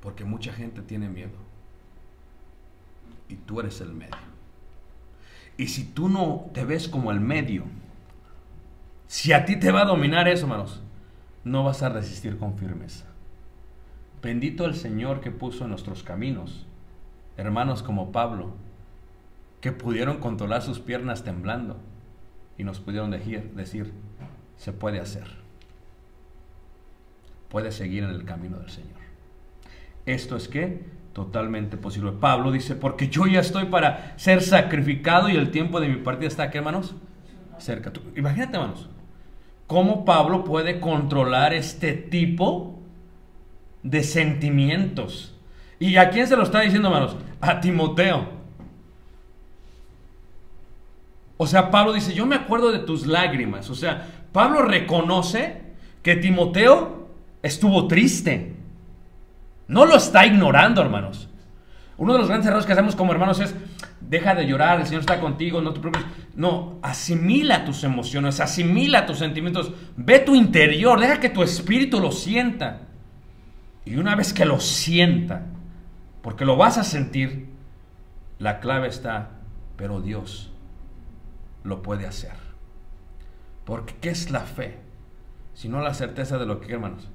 Porque mucha gente tiene miedo. Y tú eres el medio. Y si tú no te ves como el medio, si a ti te va a dominar eso, hermanos, no vas a resistir con firmeza. Bendito el Señor que puso en nuestros caminos hermanos como Pablo, que pudieron controlar sus piernas temblando y nos pudieron decir, se puede hacer. Puedes seguir en el camino del Señor. Esto es que totalmente posible. Pablo dice, porque yo ya estoy para ser sacrificado y el tiempo de mi partida está aquí, hermanos, cerca. Imagínate, hermanos, cómo Pablo puede controlar este tipo de sentimientos. ¿Y a quién se lo está diciendo, hermanos? A Timoteo. O sea, Pablo dice, yo me acuerdo de tus lágrimas. O sea, Pablo reconoce que Timoteo estuvo triste. No lo está ignorando, hermanos. Uno de los grandes errores que hacemos como hermanos es, deja de llorar, el Señor está contigo, no te preocupes. No, asimila tus emociones, asimila tus sentimientos, ve tu interior, deja que tu espíritu lo sienta. Y una vez que lo sienta, porque lo vas a sentir, la clave está, pero Dios lo puede hacer. Porque ¿qué es la fe? Sino la certeza de lo que, hermanos,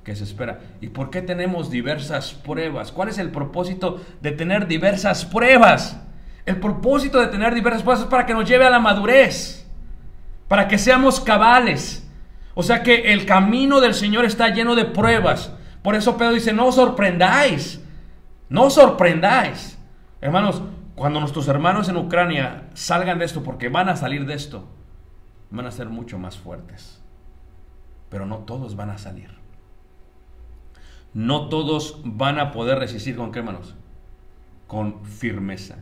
que se espera. ¿Y por qué tenemos diversas pruebas? ¿Cuál es el propósito de tener diversas pruebas? El propósito de tener diversas pruebas es para que nos lleve a la madurez, para que seamos cabales. O sea que el camino del Señor está lleno de pruebas. Por eso Pedro dice, no os sorprendáis, no os sorprendáis. Hermanos, cuando nuestros hermanos en Ucrania salgan de esto, porque van a salir de esto, van a ser mucho más fuertes. Pero no todos van a salir. No todos van a poder resistir, ¿con qué, hermanos? Con firmeza.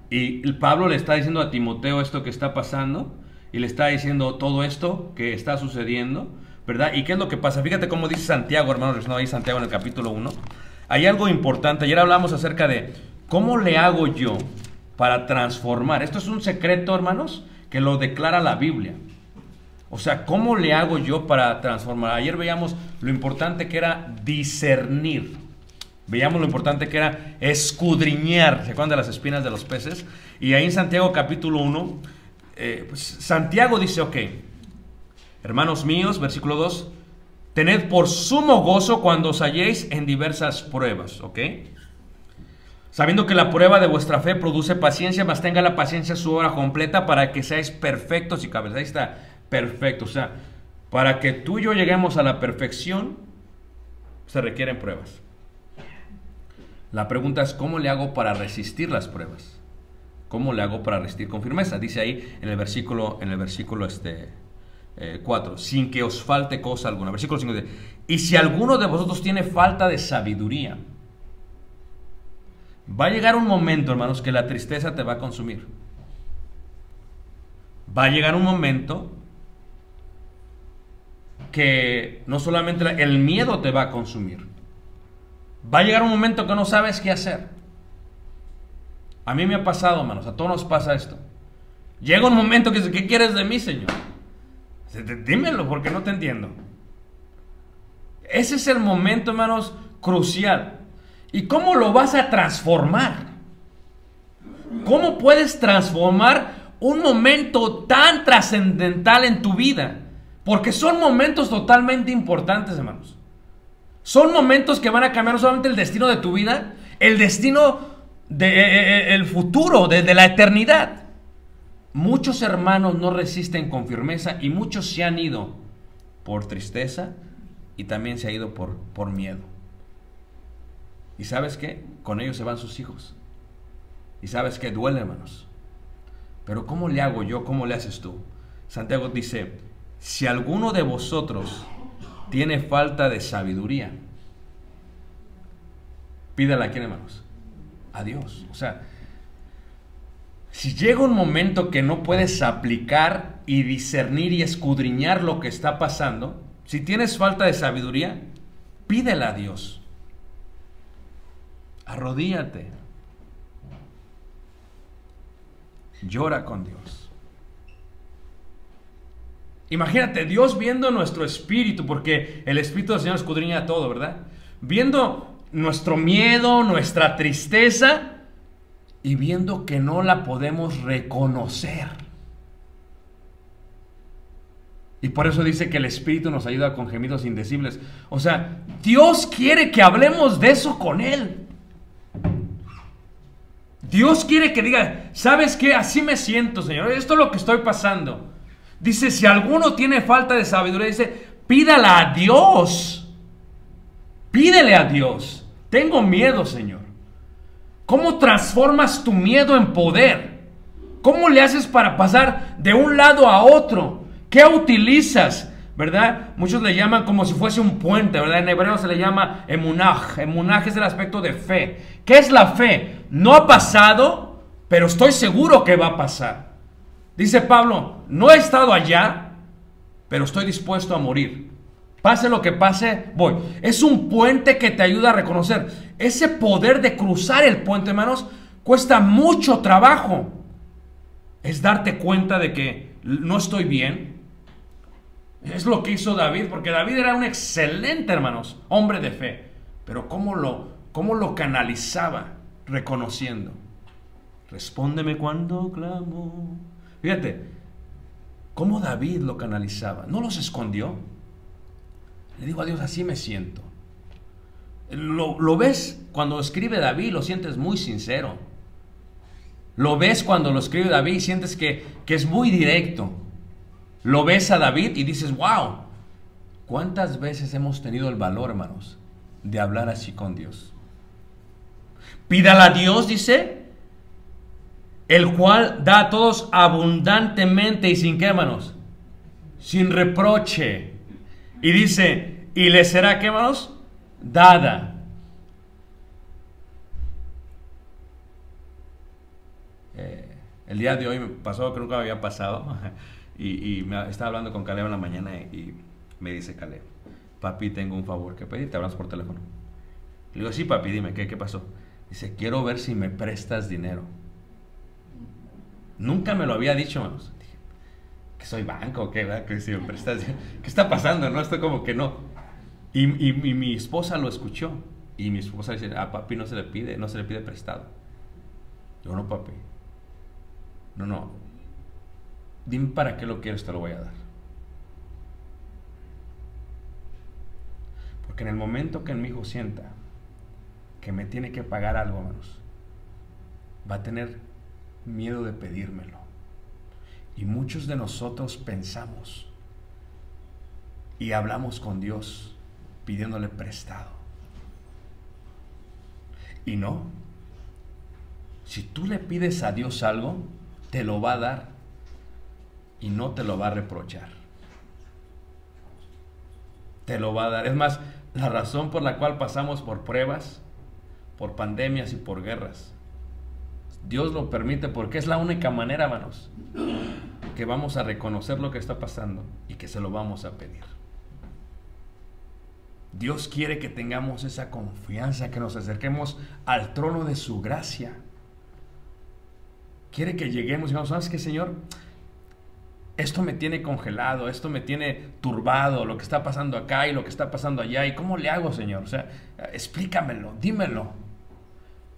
Y Pablo le está diciendo a Timoteo esto que está pasando, y le está diciendo todo esto que está sucediendo, ¿verdad? ¿Y qué es lo que pasa? Fíjate cómo dice Santiago, hermanos, ahí Santiago en el capítulo 1. Hay algo importante. Ayer hablamos acerca de cómo le hago yo para transformar. Esto es un secreto, hermanos, que lo declara la Biblia. O sea, ¿cómo le hago yo para transformar? Ayer veíamos lo importante que era discernir. Veíamos lo importante que era escudriñar. ¿Se acuerdan de las espinas de los peces? Y ahí en Santiago capítulo 1, pues Santiago dice, ok, hermanos míos, versículo 2, tened por sumo gozo cuando os halléis en diversas pruebas, ¿ok? Sabiendo que la prueba de vuestra fe produce paciencia, mas tenga la paciencia su obra completa para que seáis perfectos y cabales. Ahí está, perfecto. O sea, para que tú y yo lleguemos a la perfección, se requieren pruebas. La pregunta es, ¿cómo le hago para resistir las pruebas? ¿Cómo le hago para resistir con firmeza? Dice ahí en el versículo 4, sin que os falte cosa alguna. Versículo 5 dice, y si alguno de vosotros tiene falta de sabiduría, va a llegar un momento, hermanos, que la tristeza te va a consumir. Va a llegar un momento que no solamente el miedo te va a consumir, va a llegar un momento que no sabes qué hacer. A mí me ha pasado, hermanos, a todos nos pasa esto. Llega un momento que dice, ¿qué quieres de mí, Señor? Dímelo, porque no te entiendo. Ese es el momento, hermanos, crucial. ¿Y cómo lo vas a transformar? ¿Cómo puedes transformar un momento tan trascendental en tu vida? Porque son momentos totalmente importantes, hermanos. Son momentos que van a cambiar no solamente el destino de tu vida, el destino del futuro, de la eternidad. Muchos hermanos no resisten con firmeza y muchos se han ido por tristeza y también se ha ido por miedo. ¿Y sabes qué? Con ellos se van sus hijos. ¿Y sabes qué? Duele, hermanos. Pero ¿cómo le hago yo? ¿Cómo le haces tú? Santiago dice, si alguno de vosotros tiene falta de sabiduría, pídala a quién, hermanos. A Dios. O sea, si llega un momento que no puedes aplicar y discernir y escudriñar lo que está pasando, si tienes falta de sabiduría, pídela a Dios. Arrodíllate. Llora con Dios. Imagínate, Dios viendo nuestro espíritu, porque el Espíritu del Señor escudriña todo, ¿verdad? Viendo nuestro miedo, nuestra tristeza, y viendo que no la podemos reconocer. Y por eso dice que el Espíritu nos ayuda con gemidos indecibles. O sea, Dios quiere que hablemos de eso con Él. Dios quiere que diga, ¿sabes qué? Así me siento, Señor. Esto es lo que estoy pasando. Dice, si alguno tiene falta de sabiduría, dice, pídala a Dios. Pídele a Dios. Tengo miedo, Señor. ¿Cómo transformas tu miedo en poder? ¿Cómo le haces para pasar de un lado a otro? ¿Qué utilizas? ¿Verdad? Muchos le llaman como si fuese un puente, ¿verdad? En hebreo se le llama emunaj. Emunaj es el aspecto de fe. ¿Qué es la fe? No ha pasado, pero estoy seguro que va a pasar. Dice Pablo, no he estado allá, pero estoy dispuesto a morir. Pase lo que pase, voy. Es un puente que te ayuda a reconocer. Ese poder de cruzar el puente, hermanos, cuesta mucho trabajo. Es darte cuenta de que no estoy bien. Es lo que hizo David, porque David era un excelente, hermanos, hombre de fe. Pero ¿cómo lo canalizaba? Reconociendo. Respóndeme cuando clamo. Fíjate, cómo David lo canalizaba. No los escondió. Le digo a Dios, así me siento. Lo ves cuando escribe David, lo sientes muy sincero. Lo ves cuando lo escribe David y sientes que es muy directo. Lo ves a David y dices, wow, ¿cuántas veces hemos tenido el valor, hermanos, de hablar así con Dios? Pídala a Dios, dice, el cual da a todos abundantemente y sin qué, hermanos, sin reproche. Y dice, y le será, ¿qué, hermanos? Dada. El día de hoy me pasó que nunca me había pasado. Y estaba hablando con Caleb en la mañana y me dice Caleb, papi, tengo un favor que pedir, te hablamos por teléfono. Le digo, sí, papi, dime, ¿qué pasó? Dice, quiero ver si me prestas dinero. Nunca me lo había dicho, hermanos. Dije, ¿que soy banco? ¿Qué, verdad? Que si me prestas dinero. ¿Qué está pasando? No, estoy como que no. Y mi esposa lo escuchó. Y mi esposa dice, papi no se le pide prestado. Yo, no, papi. No. Dime para qué lo quieres, te lo voy a dar. Porque en el momento que mi hijo sienta que me tiene que pagar algo, hermanos, va a tener miedo de pedírmelo. Y muchos de nosotros pensamos y hablamos con Dios pidiéndole prestado. Y no. Si tú le pides a Dios algo, te lo va a dar. Y no te lo va a reprochar. Te lo va a dar. Es más, la razón por la cual pasamos por pruebas, por pandemias y por guerras, Dios lo permite porque es la única manera, hermanos, que vamos a reconocer lo que está pasando y que se lo vamos a pedir. Dios quiere que tengamos esa confianza, que nos acerquemos al trono de su gracia. Quiere que lleguemos y digamos, ¿sabes qué, Señor? Esto me tiene congelado, esto me tiene turbado, lo que está pasando acá y lo que está pasando allá. ¿Y cómo le hago, Señor? O sea, explícamelo, dímelo.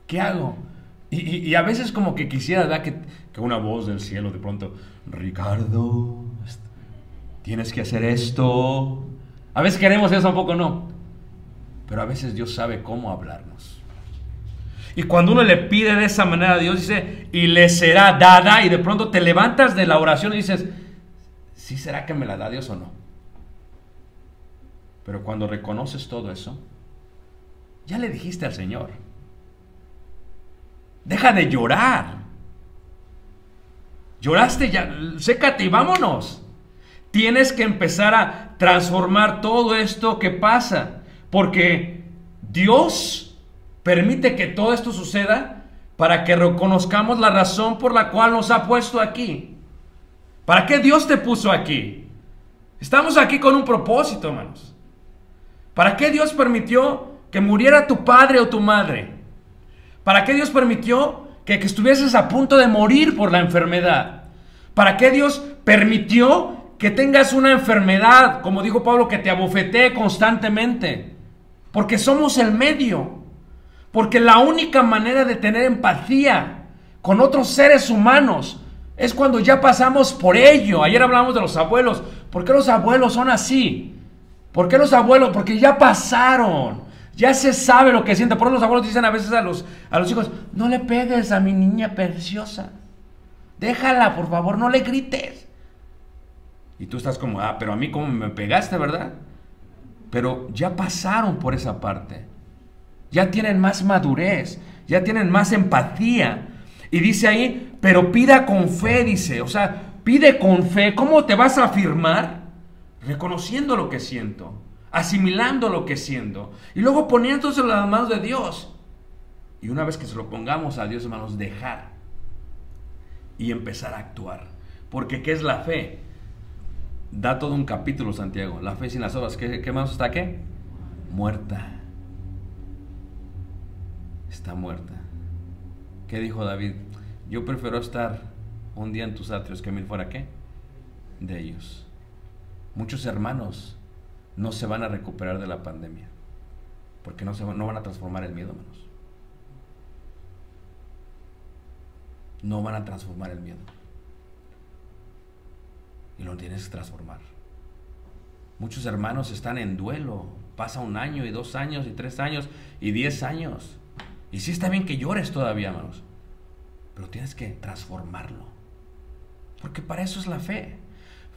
¿Qué hago? Y a veces como que quisiera, ¿verdad? Que una voz del cielo de pronto, Ricardo, tienes que hacer esto. A veces queremos eso, un poco no. Pero a veces Dios sabe cómo hablarnos. Y cuando uno le pide de esa manera a Dios, dice, y le será dada, y de pronto te levantas de la oración y dices, ¿sí será que me la da Dios o no? Pero cuando reconoces todo eso, ya le dijiste al Señor, deja de llorar. Lloraste ya, sécate y vámonos. Tienes que empezar a transformar todo esto que pasa, porque Dios permite que todo esto suceda para que reconozcamos la razón por la cual nos ha puesto aquí. ¿Para qué Dios te puso aquí? Estamos aquí con un propósito, hermanos. ¿Para qué Dios permitió que muriera tu padre o tu madre? ¿Para qué Dios permitió que estuvieses a punto de morir por la enfermedad? ¿Para qué Dios permitió que tengas una enfermedad, como dijo Pablo, que te abofetee constantemente? Porque somos el medio. Porque la única manera de tener empatía con otros seres humanos es cuando ya pasamos por ello. Ayer hablamos de los abuelos. ¿Por qué los abuelos son así? ¿Por qué los abuelos? Porque ya pasaron. Ya se sabe lo que siente. Por eso los abuelos dicen a veces a los hijos: no le pegues a mi niña preciosa. Déjala, por favor, no le grites. Y tú estás como: pero a mí cómo me pegaste, ¿verdad? Pero ya pasaron por esa parte. Ya tienen más madurez. Ya tienen más empatía. Y dice ahí: pero pida con fe, dice. O sea, pide con fe. ¿Cómo te vas a afirmar? Reconociendo lo que siento. Asimilando lo que siento. Y luego poniéndose en las manos de Dios. Y una vez que se lo pongamos a Dios, hermanos, dejar. Y empezar a actuar. Porque ¿qué es la fe? Da todo un capítulo, Santiago. La fe sin las obras, ¿qué más está qué? Muerta. Está muerta. ¿Qué dijo David? Yo prefiero estar un día en tus atrios que 1000 fuera ¿qué? De ellos. Muchos hermanos no se van a recuperar de la pandemia. Porque no van a transformar el miedo, hermanos. No van a transformar el miedo. Y lo tienes que transformar. Muchos hermanos están en duelo. Pasa 1 año y 2 años y 3 años y 10 años. Y sí está bien que llores todavía, hermanos. Pero tienes que transformarlo. Porque para eso es la fe.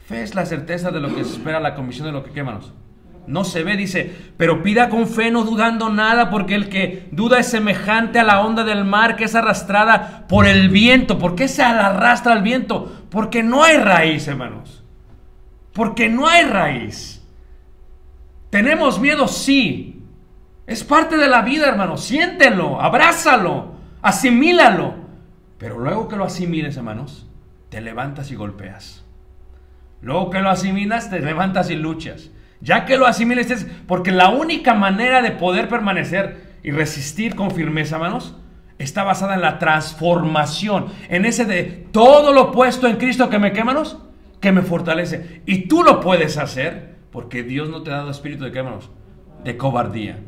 Fe es la certeza de lo que se espera, la convicción de lo que, ¿qué, hermanos? No se ve, dice: pero pida con fe, no dudando nada, porque el que duda es semejante a la onda del mar que es arrastrada por el viento. ¿Por qué se arrastra el viento? Porque no hay raíz, hermanos. Porque no hay raíz. ¿Tenemos miedo? Sí. Es parte de la vida, hermanos. Siéntelo, abrázalo, asimílalo. Pero luego que lo asimiles, hermanos, te levantas y golpeas. Luego que lo asimilas, te levantas y luchas. Ya que lo asimiles, porque la única manera de poder permanecer y resistir con firmeza, hermanos, está basada en la transformación. En ese de todo lo puesto en Cristo que me, ¿qué, hermanos? Que me fortalece. Y tú lo puedes hacer porque Dios no te ha dado espíritu de, ¿qué, hermanos? De cobardía.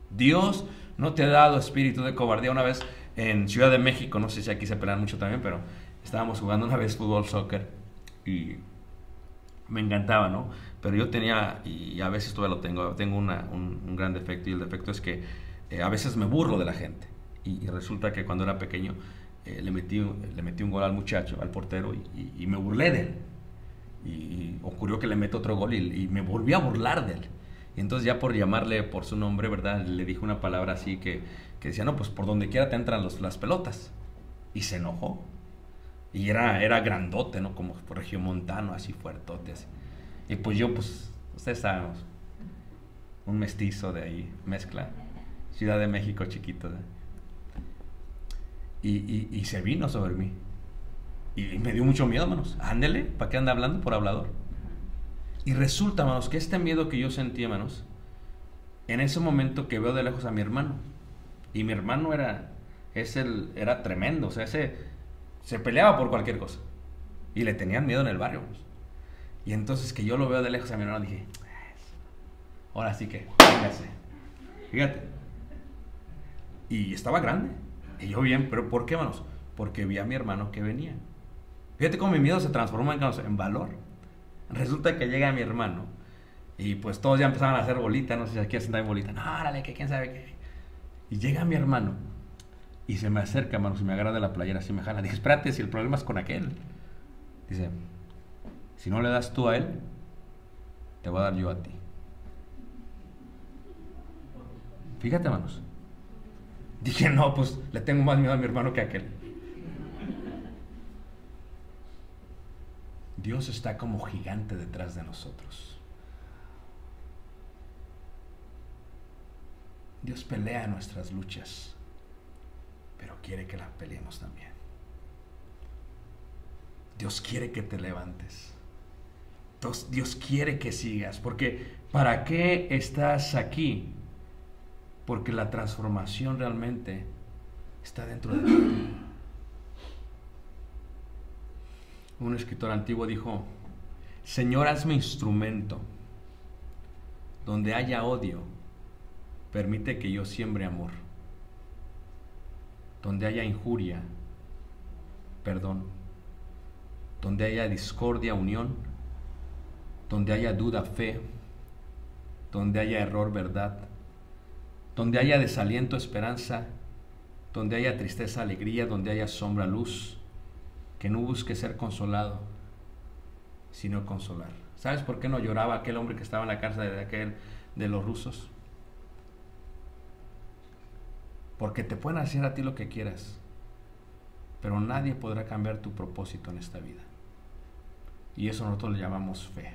Dios no te ha dado espíritu de cobardía. Una vez en Ciudad de México, no sé si aquí se pelean mucho también, pero estábamos jugando una vez fútbol, soccer, y me encantaba, ¿no? Pero yo tenía, y a veces todavía lo tengo un gran defecto, y el defecto es que a veces me burlo de la gente. Y resulta que cuando era pequeño le metí un gol al muchacho, al portero, y me burlé de él. Y ocurrió que le meto otro gol y me volví a burlar de él. Y entonces ya por llamarle por su nombre, ¿verdad? Le dije una palabra así que decía: no, pues por donde quiera te entran las pelotas. Y se enojó. Y era grandote, ¿no? Como regiomontano, así fuertote, así. Y pues yo, pues, ustedes saben, un mestizo de ahí, mezcla. Ciudad de México chiquito, ¿eh? Y se vino sobre mí. Y me dio mucho miedo, hermanos. Ándele, ¿para qué anda hablando? Por hablador. Y resulta, hermanos, que este miedo que yo sentí, hermanos, en ese momento que veo de lejos a mi hermano. Y mi hermano era tremendo, o sea, se peleaba por cualquier cosa. Y le tenían miedo en el barrio, hermanos. Y entonces que yo lo veo de lejos a mi hermano, dije: ahora sí que, véngase. Fíjate. Y estaba grande. Y yo bien, pero ¿por qué, hermanos? Porque vi a mi hermano que venía. Fíjate cómo mi miedo se transformó en valor. Resulta que llega mi hermano y pues todos ya empezaban a hacer bolita, no sé si aquí hacen también bolita. No, órale, que quién sabe qué. Y llega mi hermano y se me acerca, hermano, se me agarra de la playera, así me jala. Dije: espérate, si el problema es con aquel. Dice: si no le das tú a él, te voy a dar yo a ti. Fíjate, hermanos. Dije: no, pues le tengo más miedo a mi hermano que a aquel. Dios está como gigante detrás de nosotros. Dios pelea nuestras luchas, pero quiere que las peleemos también. Dios quiere que te levantes. Dios quiere que sigas, porque ¿para qué estás aquí? Porque la transformación realmente está dentro de ti. Un escritor antiguo dijo: Señor, hazme instrumento. Donde haya odio, permite que yo siembre amor. Donde haya injuria, perdón. Donde haya discordia, unión. Donde haya duda, fe. Donde haya error, verdad. Donde haya desaliento, esperanza. Donde haya tristeza, alegría. Donde haya sombra, luz. Que no busque ser consolado, sino consolar. ¿Sabes por qué no lloraba aquel hombre que estaba en la cárcel de los rusos? Porque te pueden hacer a ti lo que quieras, pero nadie podrá cambiar tu propósito en esta vida. Y eso nosotros le llamamos fe.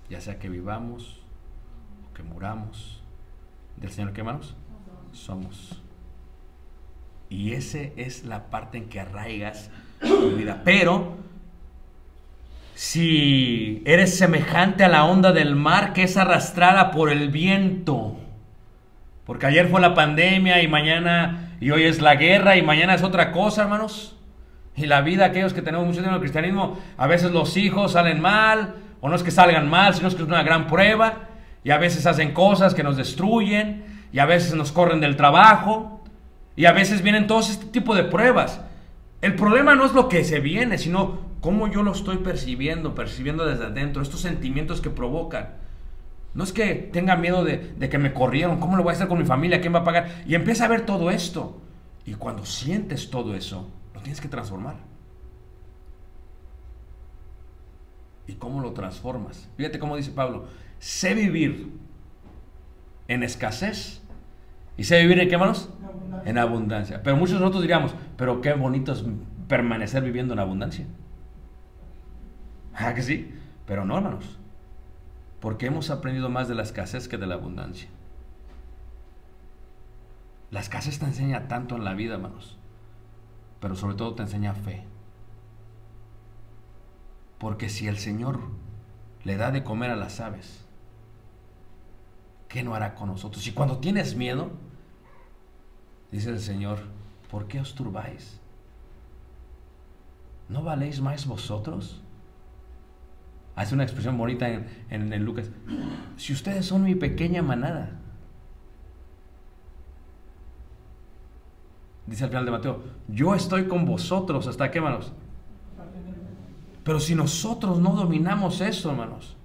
Ya sea que vivamos o que muramos, del Señor, ¿qué, hermanos? Somos. Y esa es la parte en que arraigas tu vida. Pero si eres semejante a la onda del mar que es arrastrada por el viento, porque ayer fue la pandemia y mañana y hoy es la guerra y mañana es otra cosa, hermanos. Y la vida, aquellos que tenemos mucho tiempo en el cristianismo, a veces los hijos salen mal, o no es que salgan mal, sino es que es una gran prueba, y a veces hacen cosas que nos destruyen, y a veces nos corren del trabajo, y a veces vienen todos este tipo de pruebas. El problema no es lo que se viene, sino cómo yo lo estoy percibiendo desde adentro, estos sentimientos que provocan. No es que tenga miedo de que me corrieron, ¿cómo lo voy a hacer con mi familia? ¿Quién va a pagar? Y empieza a ver todo esto. Y cuando sientes todo eso, lo tienes que transformar. ¿Y cómo lo transformas? Fíjate cómo dice Pablo: sé vivir en escasez y sé vivir en ¿qué, hermanos? En abundancia. Pero muchos de nosotros diríamos: pero qué bonito es permanecer viviendo en abundancia. ¿Ah, que sí? Pero no, hermanos, porque hemos aprendido más de la escasez que de la abundancia. La escasez te enseña tanto en la vida, hermanos, pero sobre todo te enseña fe. Porque si el Señor le da de comer a las aves, ¿qué no hará con nosotros? Y cuando tienes miedo, dice el Señor: ¿por qué os turbáis? ¿No valéis más vosotros? Hace una expresión bonita en Lucas: si ustedes son mi pequeña manada. Dice al final de Mateo: yo estoy con vosotros hasta qué, hermanos. Pero si nosotros no dominamos eso, hermanos,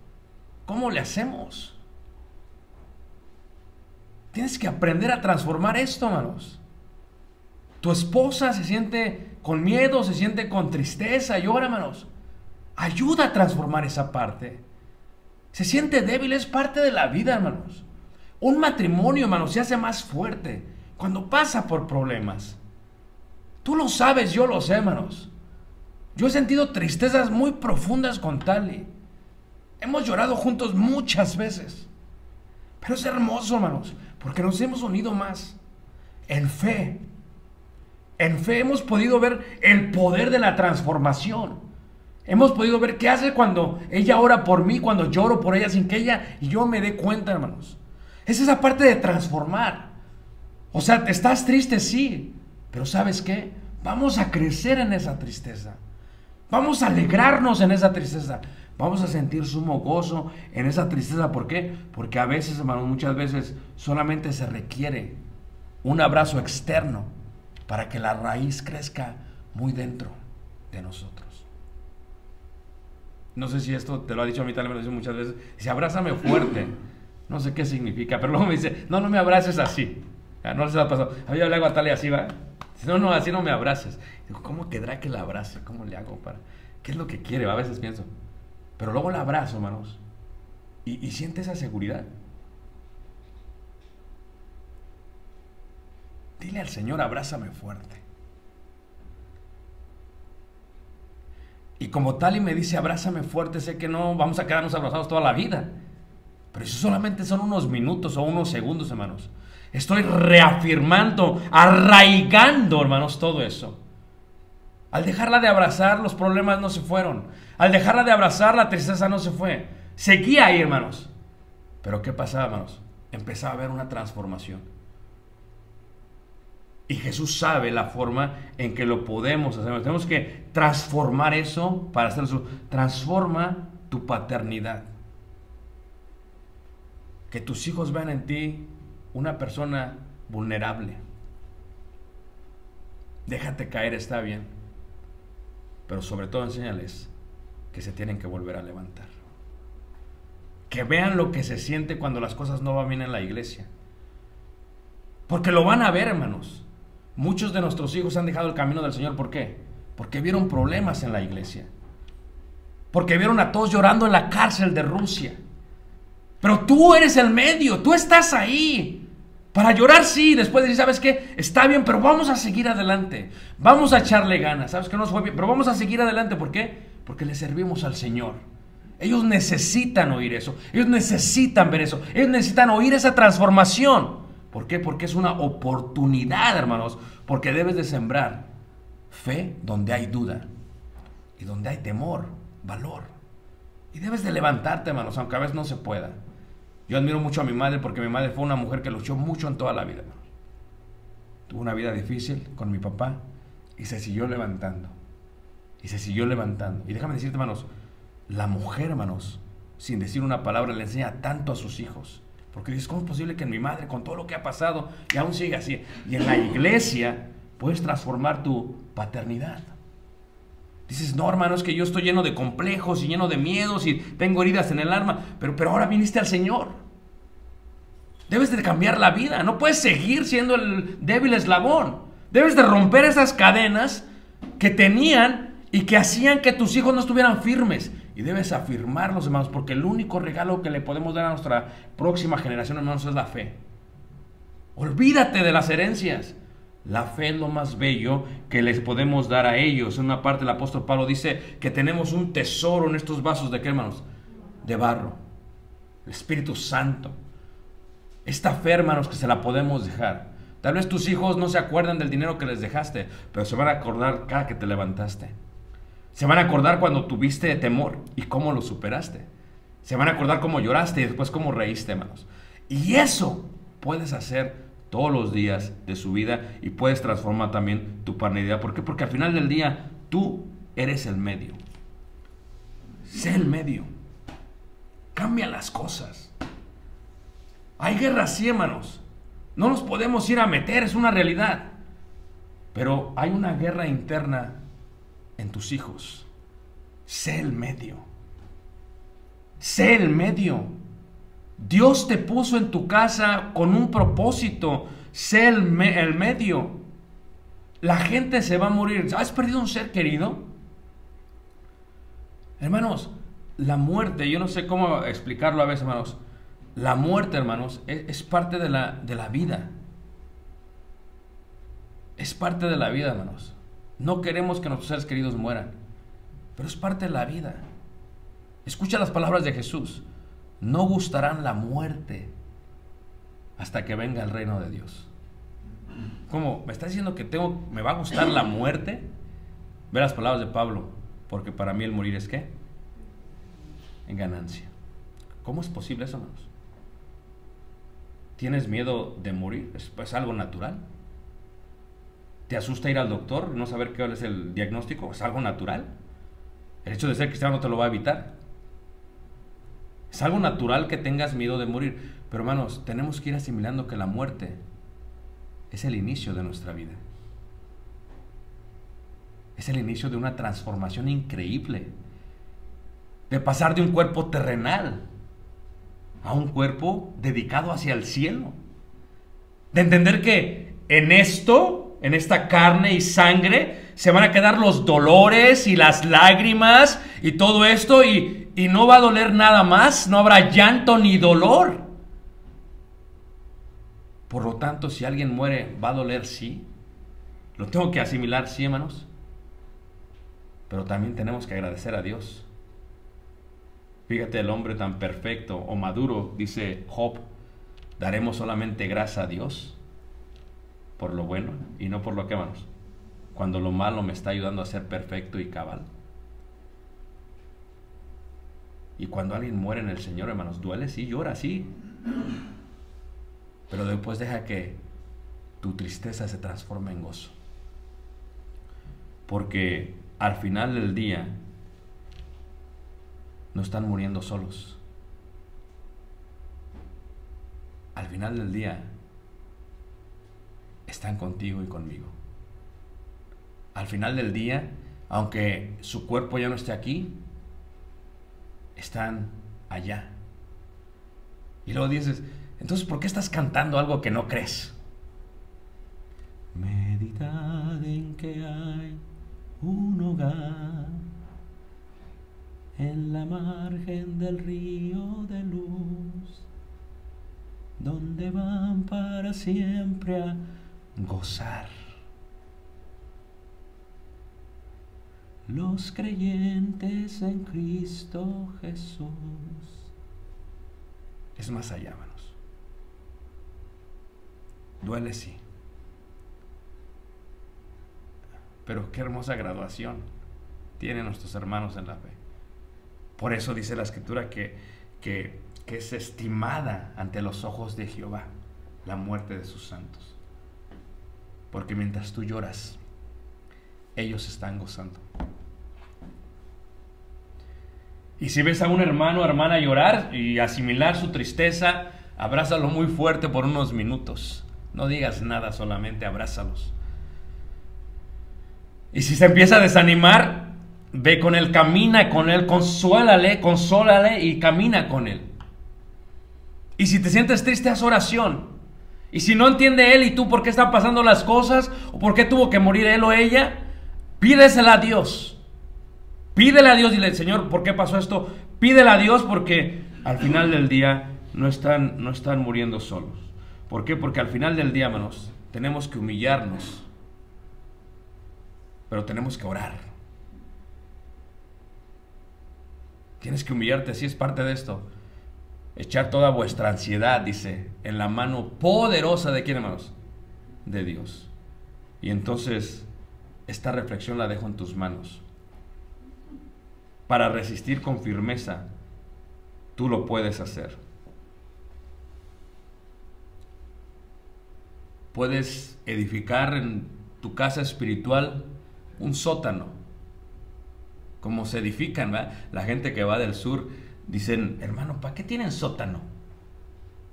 ¿cómo le hacemos? Tienes que aprender a transformar esto, hermanos. Tu esposa se siente con miedo, se siente con tristeza, llora, hermanos. Ayuda a transformar esa parte. Se siente débil, es parte de la vida, hermanos. Un matrimonio, hermanos, se hace más fuerte cuando pasa por problemas. Tú lo sabes, yo lo sé, hermanos. Yo he sentido tristezas muy profundas con Tali. Hemos llorado juntos muchas veces. Pero es hermoso, hermanos, porque nos hemos unido más. En fe hemos podido ver el poder de la transformación. Hemos podido ver qué hace cuando ella ora por mí, cuando lloro por ella sin que ella y yo me dé cuenta, hermanos. Es esa parte de transformar. O sea, estás triste, sí, pero ¿sabes qué? Vamos a crecer en esa tristeza. Vamos a alegrarnos en esa tristeza. Vamos a sentir sumo gozo en esa tristeza. ¿Por qué? Porque a veces, hermanos, muchas veces solamente se requiere un abrazo externo para que la raíz crezca muy dentro de nosotros. No sé si esto te lo ha dicho a mí, tal vez me lo dice muchas veces. Dice: abrázame fuerte. No sé qué significa, pero luego me dice: no me abraces así. No se la ha pasado. A mí yo le hago a Talia así, ¿va? No, así no me abraces. Digo: ¿cómo quedará que la abrace? ¿Cómo le hago para...? ¿Qué es lo que quiere? A veces pienso. Pero luego la abrazo, hermanos. Y siente esa seguridad. Dile al Señor: abrázame fuerte. Y como Tali me dice: abrázame fuerte, sé que no vamos a quedarnos abrazados toda la vida. Pero eso solamente son unos minutos o unos segundos, hermanos. Estoy reafirmando, arraigando, hermanos, todo eso. Al dejarla de abrazar, los problemas no se fueron. Al dejarla de abrazar, la tristeza no se fue. Seguía ahí, hermanos. Pero ¿qué pasaba, hermanos? Empezaba a haber una transformación. Y Jesús sabe la forma en que lo podemos hacer. Tenemos que transformar eso para hacer eso. Transforma tu paternidad. Que tus hijos vean en ti una persona vulnerable. Déjate caer, está bien. Pero sobre todo enséñales que se tienen que volver a levantar. Que vean lo que se siente cuando las cosas no van bien en la iglesia. Porque lo van a ver, hermanos. Muchos de nuestros hijos han dejado el camino del Señor. ¿Por qué? Porque vieron problemas en la iglesia. Porque vieron a todos llorando en la cárcel de Rusia. Pero tú eres el medio, tú estás ahí. Para llorar sí, después de decir, ¿sabes qué? Está bien, pero vamos a seguir adelante. Vamos a echarle ganas. ¿Sabes que no nos fue bien? Pero vamos a seguir adelante. ¿Por qué? Porque le servimos al Señor. Ellos necesitan oír eso. Ellos necesitan ver eso. Ellos necesitan oír esa transformación. ¿Por qué? Porque es una oportunidad, hermanos. Porque debes de sembrar fe donde hay duda. Y donde hay temor, valor. Y debes de levantarte, hermanos, aunque a veces no se pueda. Yo admiro mucho a mi madre porque mi madre fue una mujer que luchó mucho en toda la vida, hermanos. Tuvo una vida difícil con mi papá y se siguió levantando. Y se siguió levantando. Y déjame decirte, hermanos, la mujer, hermanos, sin decir una palabra, le enseña tanto a sus hijos. Porque dices, ¿cómo es posible que mi madre, con todo lo que ha pasado, y aún sigue así? Y en la iglesia puedes transformar tu paternidad. Dices, no, hermano, es que yo estoy lleno de complejos y lleno de miedos y tengo heridas en el alma, pero ahora viniste al Señor. Debes de cambiar la vida, no puedes seguir siendo el débil eslabón. Debes de romper esas cadenas que tenían y que hacían que tus hijos no estuvieran firmes. Y debes afirmarlos, hermanos, porque el único regalo que le podemos dar a nuestra próxima generación, hermanos, es la fe. Olvídate de las herencias. La fe es lo más bello que les podemos dar a ellos. En una parte el apóstol Pablo dice que tenemos un tesoro en estos vasos de ¿qué, hermanos? De barro. El Espíritu Santo. Esta fe, hermanos, que se la podemos dejar. Tal vez tus hijos no se acuerdan del dinero que les dejaste, pero se van a acordar cada que te levantaste. Se van a acordar cuando tuviste temor y cómo lo superaste. Se van a acordar cómo lloraste y después cómo reíste, hermanos. Y eso puedes hacer todos los días de su vida y puedes transformar también tu paternidad. ¿Por qué? Porque al final del día tú eres el medio. Sé el medio. Cambia las cosas. Hay guerras, sí, hermanos. No nos podemos ir a meter, es una realidad. Pero hay una guerra interna en tus hijos. Sé el medio. Sé el medio. Dios te puso en tu casa con un propósito. Sé el medio. La gente se va a morir. ¿Has perdido un ser querido? Hermanos, la muerte, yo no sé cómo explicarlo a veces, hermanos. La muerte, hermanos, es parte de la vida. Es parte de la vida, hermanos. No queremos que nuestros seres queridos mueran, pero es parte de la vida. Escucha las palabras de Jesús. No gustarán la muerte hasta que venga el reino de Dios. ¿Cómo? ¿Me está diciendo que me va a gustar la muerte? Ve las palabras de Pablo. Porque para mí el morir es ¿qué? En ganancia. ¿Cómo es posible eso, hermanos? ¿Tienes miedo de morir? ¿Es algo natural? ¿Te asusta ir al doctor y no saber qué es el diagnóstico? ¿Es algo natural? El hecho de ser cristiano no te lo va a evitar. Es algo natural que tengas miedo de morir. Pero hermanos, tenemos que ir asimilando que la muerte es el inicio de nuestra vida. Es el inicio de una transformación increíble. De pasar de un cuerpo terrenal a un cuerpo dedicado hacia el cielo. De entender que en esta carne y sangre, se van a quedar los dolores y las lágrimas y todo esto y no va a doler nada más, no habrá llanto ni dolor. Por lo tanto, si alguien muere, ¿va a doler? Sí. ¿Lo tengo que asimilar? Sí, hermanos. Pero también tenemos que agradecer a Dios. Fíjate, el hombre tan perfecto o maduro, dice Job, daremos solamente gracias a Dios por lo bueno y no por lo que, hermanos, cuando lo malo me está ayudando a ser perfecto y cabal. Y cuando alguien muere en el Señor, hermanos, duele, sí, llora, sí, pero después deja que tu tristeza se transforme en gozo. Porque al final del día no están muriendo solos. Al final del día están contigo y conmigo. Al final del día, aunque su cuerpo ya no esté aquí, están allá. Y luego dices, entonces, ¿por qué estás cantando algo que no crees? Meditad en que hay un hogar en la margen del río de luz, donde van para siempre a gozar los creyentes en Cristo Jesús. Es más allá, hermanos. Duele, sí, pero qué hermosa graduación tienen nuestros hermanos en la fe. Por eso dice la Escritura que es estimada ante los ojos de Jehová la muerte de sus santos. Porque mientras tú lloras, ellos están gozando. Y si ves a un hermano o hermana llorar y asimilar su tristeza, abrázalo muy fuerte por unos minutos. No digas nada, solamente abrázalos. Y si se empieza a desanimar, ve con él, camina con él, consólale y camina con él. Y si te sientes triste, haz oración. Y si no entiende él y tú por qué están pasando las cosas, o por qué tuvo que morir él o ella, pídesela a Dios. Pídele a Dios, dile, Señor, ¿por qué pasó esto? Pídele a Dios, porque al final del día no están muriendo solos. ¿Por qué? Porque al final del día, hermanos, tenemos que humillarnos, pero tenemos que orar. Tienes que humillarte, así es parte de esto. Echar toda vuestra ansiedad, dice, en la mano poderosa de ¿quién, hermanos? De Dios. Y entonces, esta reflexión la dejo en tus manos. Para resistir con firmeza, tú lo puedes hacer. Puedes edificar en tu casa espiritual un sótano, como se edifican, ¿verdad? La gente que va del sur dicen, hermano, ¿para qué tienen sótano?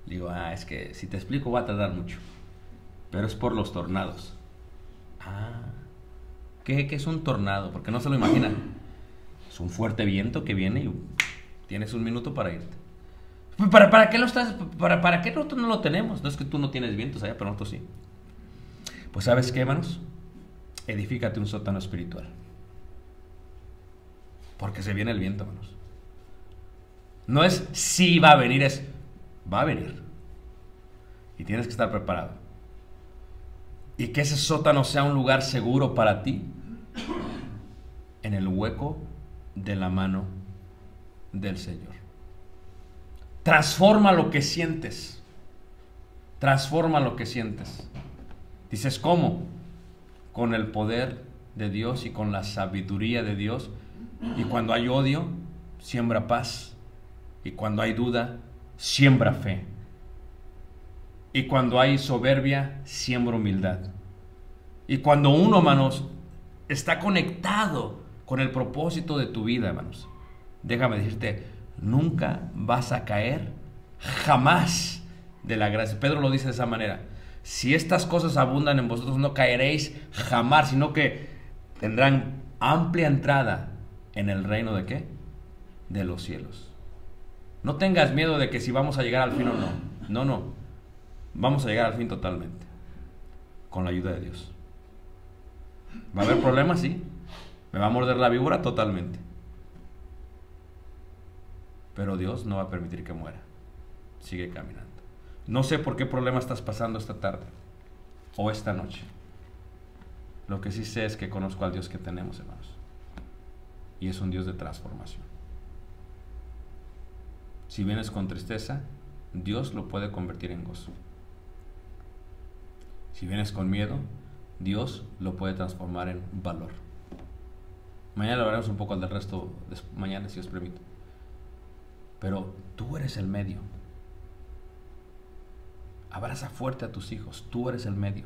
Digo, es que si te explico va a tardar mucho, pero es por los tornados. ¿Qué es un tornado? Porque no se lo imaginan. Es un fuerte viento que viene y tienes un minuto para irte. ¿Para qué lo estás? ¿Para qué nosotros no lo tenemos? No es que tú no tienes vientos allá, pero nosotros sí. Pues ¿sabes qué, hermanos? Edifícate un sótano espiritual. Porque se viene el viento, hermanos. No es si va a venir, es va a venir. Y tienes que estar preparado. Y que ese sótano sea un lugar seguro para ti, en el hueco de la mano del Señor. Transforma lo que sientes. Transforma lo que sientes. Dices, ¿cómo? Con el poder de Dios y con la sabiduría de Dios. Y cuando hay odio, siembra paz. Y cuando hay duda, siembra fe. Y cuando hay soberbia, siembra humildad. Y cuando uno, hermanos, está conectado con el propósito de tu vida, hermanos, déjame decirte, nunca vas a caer jamás de la gracia. Pedro lo dice de esa manera. Si estas cosas abundan en vosotros, no caeréis jamás, sino que tendrán amplia entrada en el reino de ¿qué? De los cielos. No tengas miedo de que si vamos a llegar al fin o no. No. Vamos a llegar al fin totalmente. Con la ayuda de Dios. ¿Va a haber problemas? Sí. ¿Me va a morder la víbora? Totalmente. Pero Dios no va a permitir que muera. Sigue caminando. No sé por qué problema estás pasando esta tarde o esta noche. Lo que sí sé es que conozco al Dios que tenemos, hermanos. Y es un Dios de transformación. Si vienes con tristeza, Dios lo puede convertir en gozo. Si vienes con miedo, Dios lo puede transformar en valor. Mañana hablaremos un poco del resto de mañana, si os permito. Pero tú eres el medio. Abraza fuerte a tus hijos, tú eres el medio.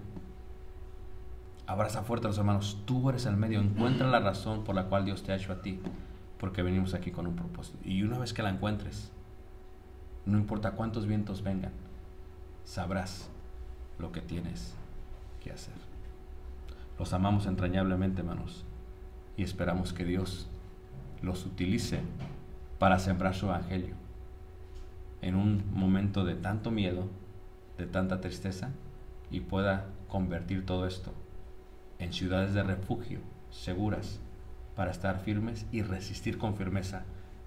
Abraza fuerte a los hermanos, tú eres el medio. Encuentra la razón por la cual Dios te ha hecho a ti, porque venimos aquí con un propósito. Y una vez que la encuentres, no importa cuántos vientos vengan, sabrás lo que tienes que hacer. Los amamos entrañablemente, hermanos, y esperamos que Dios los utilice para sembrar su evangelio en un momento de tanto miedo, de tanta tristeza, y pueda convertir todo esto en ciudades de refugio seguras para estar firmes y resistir con firmeza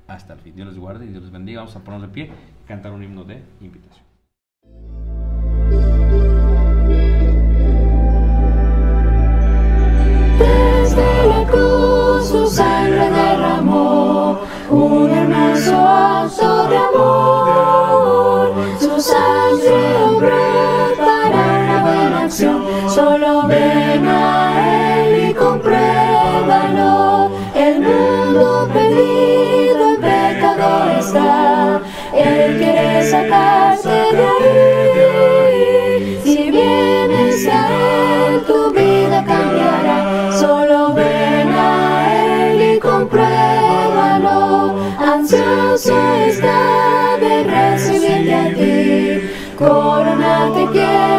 hasta el fin. Dios les guarde y Dios les bendiga. Vamos a ponernos de pie y cantar un himno de invitación. Desde la cruz su sangre derramó, un hermoso acto de amor. Su sangre obró para una buena acción. Solo ven a Él y compruébalo. El mundo perdido en pecado está. Él quiere sacarte de ahí. Si vienes a Él, tu vida cambiará. Solo ven a Él y compruébalo. Ansioso está de recibirte a ti. Corona te quiere.